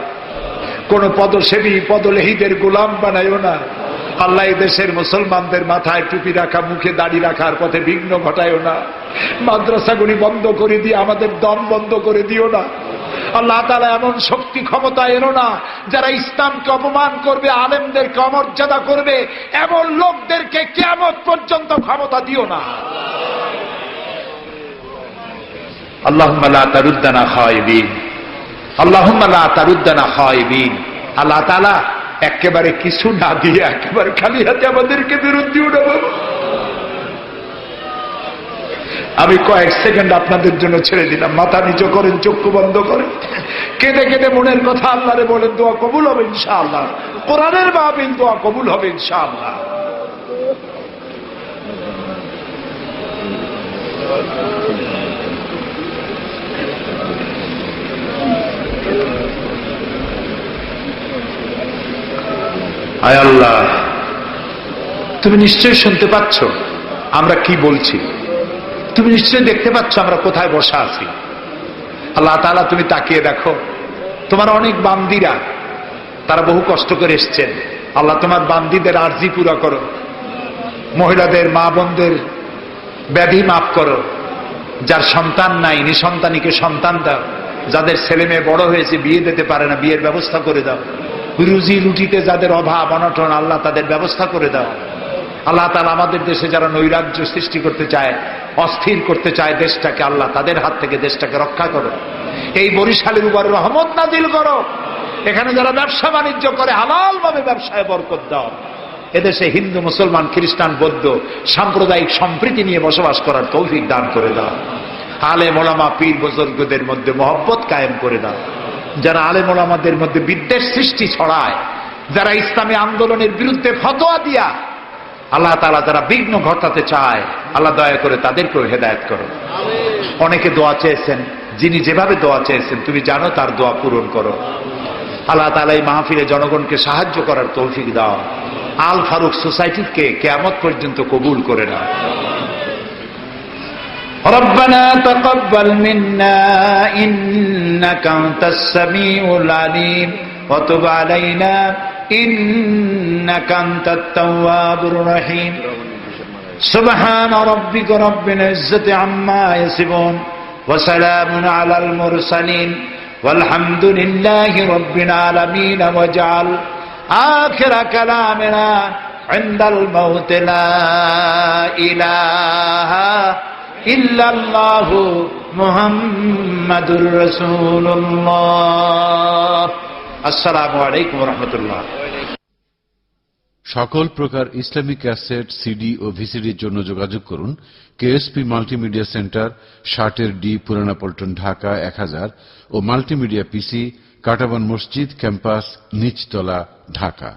কোন পদসেবী পদলেহীদের গোলাম বানাইও না। আল্লাহ এই দেশের মুসলমানদের মাথায় টুপি রাখা, মুখে দাড়ি রাখার পথে বিঘ্ন ঘটায়ও না। মাদ্রাসাগুলি বন্ধ করে দিয়ে আমাদের দম বন্ধ করে দিও না। আল্লাহ তাআলা এমন শক্তি ক্ষমতা এনো না যারা ইসলামকে অপমান করবে, আলেমদেরকে অমর্যাদা করবে, এমন লোকদেরকে কিয়ামত পর্যন্ত ক্ষমতা দিও না। আল্লাহুম্মা লা তারুদ্দানা খায়িবিন, আল্লাহুম্মা লা তারুদ্দানা খায়িবিন। আল্লাহ তাআলা একেবারে কিছু না দিয়ে একেবারে খালি হাতে আমাদেরকে ফেরত দিও না বাবা। আমি কয়েক সেকেন্ড আপনাদের জন্য ছেড়ে দিলাম। মাথা নিচু করেন, চক্ষু বন্ধ করেন, কেঁদে কেঁদে মনের কথা আল্লাহরে বলেন, দোয়া কবুল হবে ইনশাআল্লাহ। কোরআনের মাহফিল, দোয়া কবুল হবে ইনশাআল্লাহ। আয় আল্লাহ, তুমি নিশ্চয়ই শুনতে পাচ্ছ আমরা কি বলছি, তুমি নিশ্চয়ই দেখতে পাচ্ছ আমরা কোথায় বসা আছি। আল্লাহ তাআলা তুমি তাকিয়ে দেখো, তোমার অনেক বান্দীরা তারা বহু কষ্ট করে এসছেন। আল্লাহ তোমার বান্দীদের আরজি পুরা করো, মহিলাদের মা বোনদের ব্যাধি মাফ করো, যার সন্তান নাই নিঃসন্তানীকে সন্তান দাও, যাদের ছেলে মেয়ে বড় হয়েছে বিয়ে দিতে পারে না বিয়ের ব্যবস্থা করে দাও, রুজি রুটিতে যাদের অভাব অনটন আল্লাহ তাদের ব্যবস্থা করে দাও। আল্লাহ তাআলা আমাদের দেশে যারা নৈরাজ্য সৃষ্টি করতে চায়, অস্থির করতে চায় দেশটাকে, আল্লাহ তাদের হাত থেকে দেশটাকে রক্ষা করো। এই বরিশালের উপর রহমত নাজিল করো। এখানে যারা ব্যবসা বাণিজ্য করে হালাল ভাবে ব্যবসায় বরকত দাও। এদেশে হিন্দু মুসলমান খ্রিস্টান বৌদ্ধ সাম্প্রদায়িক সম্প্রীতি নিয়ে বসবাস করার তৌফিক দান করে দাও। আলেম ওলামা পীর বুজুর্গদের মধ্যে মহব্বত কায়েম করে দাও। যারা আলেম ওলামাদের মধ্যে বিদ্বেষ সৃষ্টি ছড়ায়, যারা ইসলামী আন্দোলনের বিরুদ্ধে ফতোয়া দিয়া আল্লাহ তাআলা যারা বিঘ্ন ঘটাতে চায়, আল্লাহ দয়া করে তাদেরকেও হেদায়েত করো। অনেকে দোয়া চেয়েছেন, যিনি যেভাবে দোয়া চেয়েছেন তুমি জানো, তার দোয়া পূরণ করো। আল্লাহ তাআলা এই মাহফিলে জনগণকে সাহায্য করার তৌফিক দাও। আল ফারুক সোসাইটিকে কিয়ামত পর্যন্ত কবুল করে নাও। ربنا تقبل منا إنك أنت السميع العليم وتب علينا إنك أنت التواب الرحيم سبحان ربك رب العزة عما يصفون وسلام على المرسلين والحمد لله رب العالمين واجعل آخر كلامنا عند الموت لا إله ইল্লাল্লাহু মুহাম্মাদুর রাসূলুল্লাহ। আসসালামু আলাইকুম ওয়া রাহমাতুল্লাহ। সকল প্রকার ইসলামিক ক্যাসেট, সিডি ও ভিসিডির জন্য যোগাযোগ করুন কেএসপি মাল্টিমিডিয়া সেন্টার, 60 ডি, পুরানা পল্টন, ঢাকা 1000 ও মাল্টিমিডিয়া পিসি, কাটাবন মসজিদ ক্যাম্পাস, নিচতলা, ঢাকা।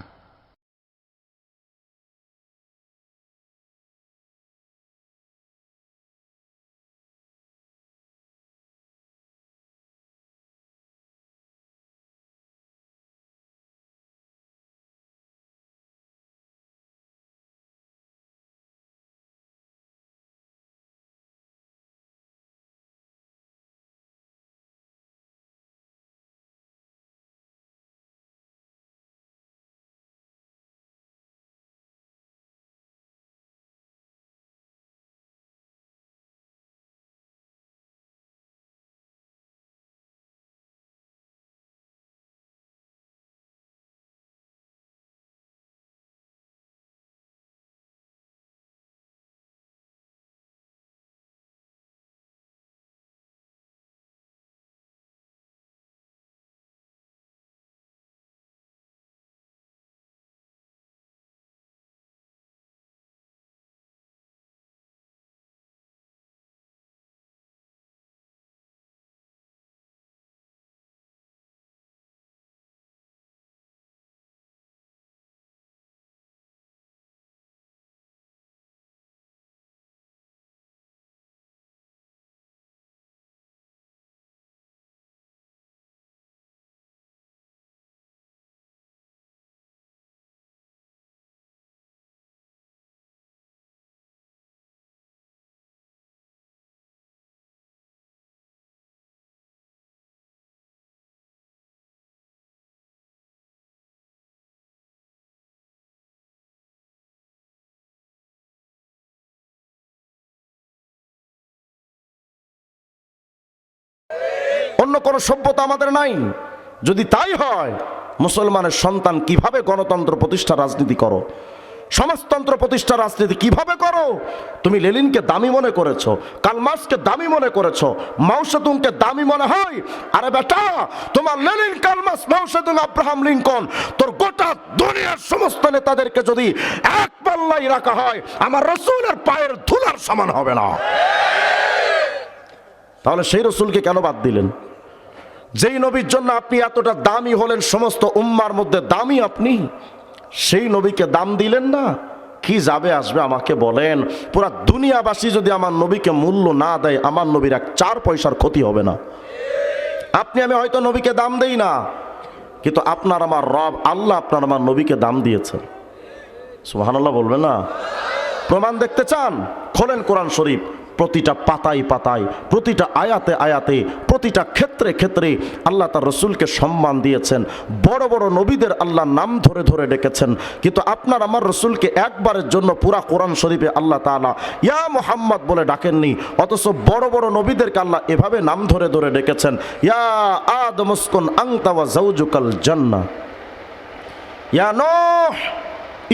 অন্য কোনো সভ্যতা আমাদের নাই। যদি তাই হয়, মুসলমানের সন্তান কিভাবে গণতন্ত্র প্রতিষ্ঠার রাজনীতি করো, সমাজতন্ত্র প্রতিষ্ঠার রাজনীতি কিভাবে করো? তুমি লেনিনকে দামি মনে করেছো, কার্ল মার্ক্সকে দামি মনে করেছো, মাও সেতুংকে দামি মনে হয়? আরে বেটা, তোমার লেনিন, কার্ল মার্ক্স, মাও সেতুং, আব্রাহাম লিঙ্কন, তোর গোটা দুনিয়ার সমস্ত নেতাদেরকে যদি এক পাল্লায় রাখা হয়, আমার রাসূলের পায়ের ধুলার সমান হবে না। তাহলে সেই রাসূলকে কেন বাদ দিলেন? যেই নবীর জন্য আপনি এতটা দামি হলেন, সমস্ত উম্মার মধ্যে দামি আপনি, সেই নবীকে দাম দিলেন না। কি যাবে আসবে আমাকে বলেন? পুরা দুনিয়াবাসী যদি আমার নবীকে মূল্য না দেয়, আমার নবীর এক 4 পয়সার ক্ষতি হবে না। আপনি আমি হয়তো নবীকে দাম দেই না, কিন্তু আপনার আমার রব আল্লাহ আপনার আমার নবীকে দাম দিয়েছেন। সুবহানাল্লাহ বলবেন না? প্রমাণ দেখতে চান? খোলেন কোরআন শরীফ, প্রতিটা পাতায় পাতায়, প্রতিটা আয়াতে আয়াতে, প্রতিটা ক্ষেত্রে ক্ষেত্রে আল্লাহ তার রসুলকে সম্মান দিয়েছেন। বড় বড় নবীদের আল্লাহ নাম ধরে ধরে ডেকেছেন, কিন্তু আপনার আমার রসুলকে একবারের জন্য পুরা কোরআন শরীফে আল্লাহ তাআলা ইয়া মুহাম্মদ বলে ডাকেননি। অথচ বড় বড় নবীদেরকে আল্লাহ এভাবে নাম ধরে ধরে ডেকেছেন, ইয়া আদম উসকুন আনতা ওয়া যাওজুকাল জান্নাহ, ইয়া নূহ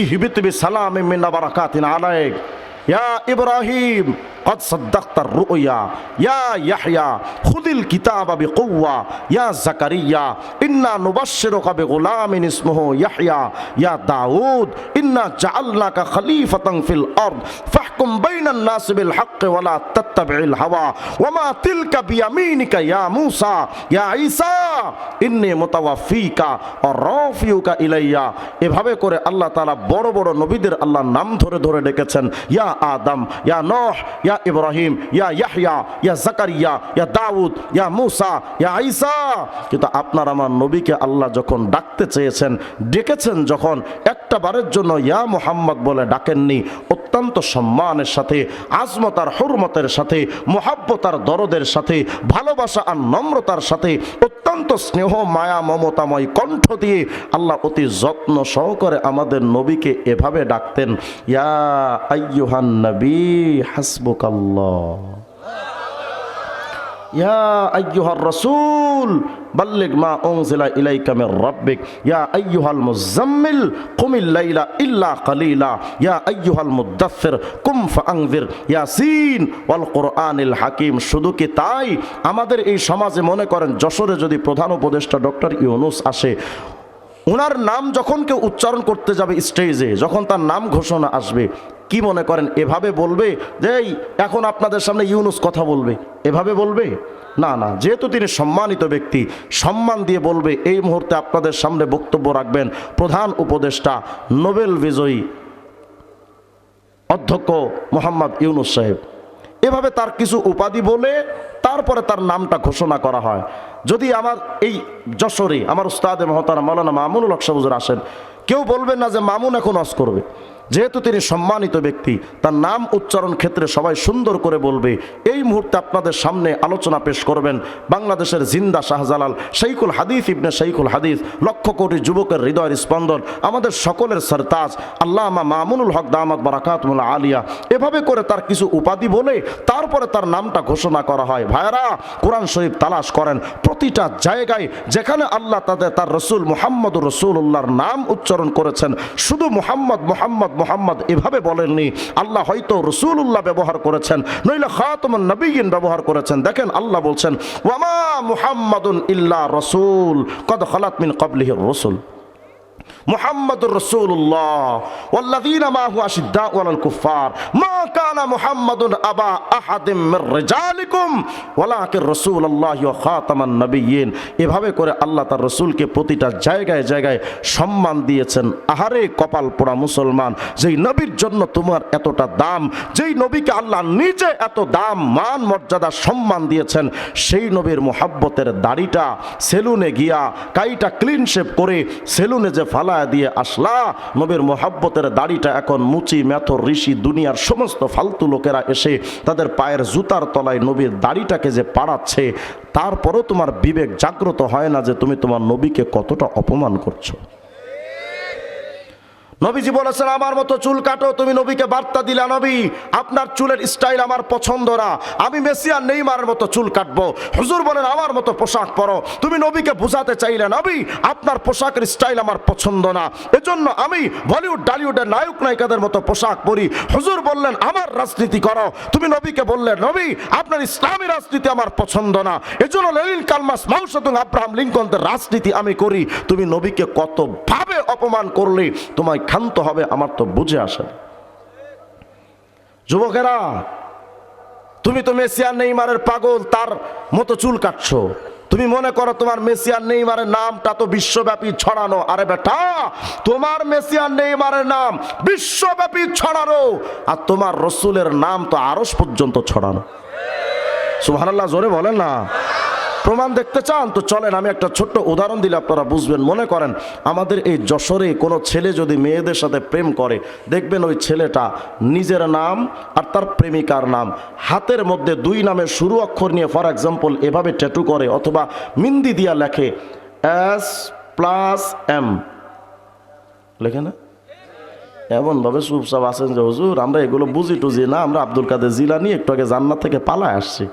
ইহবিত বিসালামিন মিন্না বারাকাতিন আলাইক, ইয়া ইব্রাহিম قد صدقت الرؤيا يا يحيى خذ الكتاب بقوة يا زكريا إنا نبشرك بغلام اسمه يحيى يا داود إنا جعلناك خليفة في الأرض فاحكم بين الناس بالحق ولا تتبع الهوى وما تلك بيمينك يا موسى يا عيسى إني متوفيك ورافعك إلي। এভাবে করে আল্লাহ তাআলা বড় বড় নবীদের আল্লাহ নাম ধরে ধরে ডেকেছেন, ইয়া আদম, ইয়া নূহ, ইয়া ইব্রাহিম, ইয়া ইয়াহইয়া, ইয়া জাকারিয়া, ইয়া দাউদ, ইয়া মুসা, ইয়া ঈসা। কিন্তু আপনার আমার নবীকে আল্লাহ যখন ডাকতে চেয়েছেন, ডেকেছেন যখন, একটা বারের জন্য ইয়া মুহাম্মদ বলে ডাকেননি। অত্যন্ত সম্মানের সাথে, আজমত আর হুরমতের সাথে, মুহাব্বত আর দরদের সাথে, ভালোবাসা আর নম্রতার সাথে, অত্যন্ত স্নেহ মায়া মমতাময় কণ্ঠ দিয়ে আল্লাহ অতি যত্ন সহকারে আমাদের নবীকে এভাবে ডাকতেন, ইয়া আইয়ুহান নবী হাসবুকাল্লাহ, ইয়া আইয়ুহার রাসূল বাল্লিগ মা উনজিলা ইলাইকা মির রাব্বিক, ইয়া আইয়ুহাল মুজাম্মিল কুমিল লাইলা ইল্লা কালিলা, ইয়া আইয়ুহাল মুদাথ্থির কুম ফাআনজির, ইয়াসিন ওয়াল কুরআনিল হাকিম। শুধু কি তাই? আমাদের এই সমাজে মনে করেন যশোরে যদি প্রধান উপদেষ্টা ডক্টর ইউনূস আসে, ওনার নাম যখন কেউ উচ্চারণ করতে যাবে স্টেজে, যখন তার নাম ঘোষণা আসবে, কি মনে করেন এভাবে বলবে যে এই এখন আপনাদের সামনে ইউনূস কথা বলবে? এভাবে বলবে না, না। যেহেতু তিনি সম্মানিত ব্যক্তি, সম্মান দিয়ে বলবে এই মুহূর্তে আপনাদের সামনে বক্তব্য রাখবেন প্রধান উপদেষ্টা নোবেল বিজয়ী অধ্যক্ষ মোহাম্মদ ইউনূস সাহেব। এভাবে তার কিছু উপাধি বলে তারপরে তার নামটা ঘোষণা করা হয়। যদি আমার এই যশোরে আমার উস্তাদে মহতারাম মাওলানা মামুনুল হক সাহেব হুজুর আসেন, কেউ বলবেন না যে মামুন এখন ওয়াজ করবে। যেহেতু তিনি সম্মানিত ব্যক্তি, তার নাম উচ্চারণ ক্ষেত্রে সবাই সুন্দর করে বলবে। এই মুহূর্তে আপনাদের সামনে আলোচনা পেশ করবেন বাংলাদেশের জিন্দা শাহজালাল শাইখুল হাদিস ইবনে শাইখুল হাদিস, লক্ষ কোটি যুবকের হৃদয়ের স্পন্দন, আমাদের সকলের সরতাজ আল্লামা মামুনুল হক দামাত বারাকাতুল আলিয়া। এভাবে করে তার কিছু উপাধি বলে তারপরে তার নামটা ঘোষণা করা হয়। ভাইরা, কোরআন শরীফ তালাশ করেন, প্রতিটা জায়গায় যেখানে আল্লাহ তার রসুল মুহাম্মদুর রাসূলুল্লাহর নাম উচ্চারণ করেছেন, শুধু মুহাম্মদ মুহাম্মদ মুহাম্মদ এভাবে বলেননি। আল্লাহ হয়তো রাসূলুল্লাহ ব্যবহার করেছেন, নইলে খাতামুন নবিয়্যিন ব্যবহার করেছেন। দেখেন আল্লাহ বলছেন, ওয়ামা মুহাম্মাদুন ইল্লা রাসূল কদ খালাত মিন ক্বাবলিহির রাসূল মুহাম্মাদুর রাসূলুল্লাহ ওয়াল্লাযীনা মাহু আশিদ্দাউ আলাল কুফফার মা কানা মুহাম্মাদুন আবা আহাদিম মির রিজালিকুম ওয়ালাকিন রাসূলুল্লাহি ওয়া খাতামান নবিয়্যিন। এভাবে করে আল্লাহ তার রাসূলকে প্রতিটা জায়গায় জায়গায় সম্মান দিয়েছেন। আহারে কপাল পোড়া মুসলমান, যেই নবীর জন্য তোমার এতটা দাম, যেই নবীকে আল্লাহ নিজে এত দাম মান মর্যাদা সম্মান দিয়েছেন, সেই নবীর মুহাব্বতের দাড়িটা সেলুনে গিয়া কাইটা ক্লিন শেভ করে সেলুনে যে ফালা দিয়ে আসলা, নবীর মোহাব্বতের দাড়িটা এখন মুচি মেথর ঋষি দুনিয়ার সমস্ত ফালতু লোকেরা এসে তাদের পায়ের জুতার তলায় নবীর দাড়িটাকে যে পাড়াচ্ছে, তারপরও তোমার বিবেক জাগ্রত হয় না যে তুমি তোমার নবীকে কতটা অপমান করছো। নবীজি বলেছেন আমার মতো চুল কাটো, তুমি নবীকে বার্তা দিলা নবী আপনার চুলের স্টাইল আমার পছন্দ না, আমি মেসি আর নেইমারের মতো চুল কাটবো। হুজুর বলেন আমার মতো পোশাক পরো, তুমি নবীকে বোঝাতে চাইলে নবী আপনার পোশাকের স্টাইল আমার পছন্দ না, এজন্য আমি বলিউড টলিউডের নায়ক নায়িকাদের মতো পোশাক পরি। হুজুর বললেন আমার রাজনীতি করো, তুমি নবীকে বললেন নবী আপনার ইসলামী রাজনীতি আমার পছন্দ না, এজন্য লেনিন কালমাস মাউসেতুং আব্রাহাম লিঙ্কনদের রাজনীতি আমি করি। তুমি নবীকে কত ভাবে অপমান করলে তোমায় ক্ষান্ত হবে আমার তো বুঝে আসে না। যুবকেরা তুমি তো মেসি আর নেইমারের পাগল, তার মতো চুল কাটছো, তুমি মনে করো তোমার মেসি আর নেইমারের নামটা তো বিশ্বব্যাপী ছড়ানো। আরে বেটা তোমার মেসি আর নেইমারের নাম বিশ্বব্যাপী ছড়ানো, আর তোমার রসুলের নাম তো আরশ পর্যন্ত ছড়ানো। সুবহানাল্লাহ জোরে বলেন না। প্রমাণ দেখতে চান তো চলেন আমি একটা ছোট্ট উদাহরণ দিলে আপনারা বুঝবেন। মনে করেন আমাদের এই যশোরে কোনো ছেলে যদি মেয়েদের সাথে প্রেম করে, দেখবেন ওই ছেলেটা নিজের নাম আর তার প্রেমিকার নাম হাতের মধ্যে দুই নামের শুরু অক্ষর নিয়ে ফর এক্সাম্পল এভাবে ট্যাটু করে, অথবা মিন্দি দিয়া লেখে S+M লেখে না, এমনভাবে চুপচাপ আছেন যে হুজুর আমরা এগুলো বুঝি টুজি না, আমরা আব্দুল কাদের জিলানী একটু আগে জান্নাত থেকে পালায় আসছি।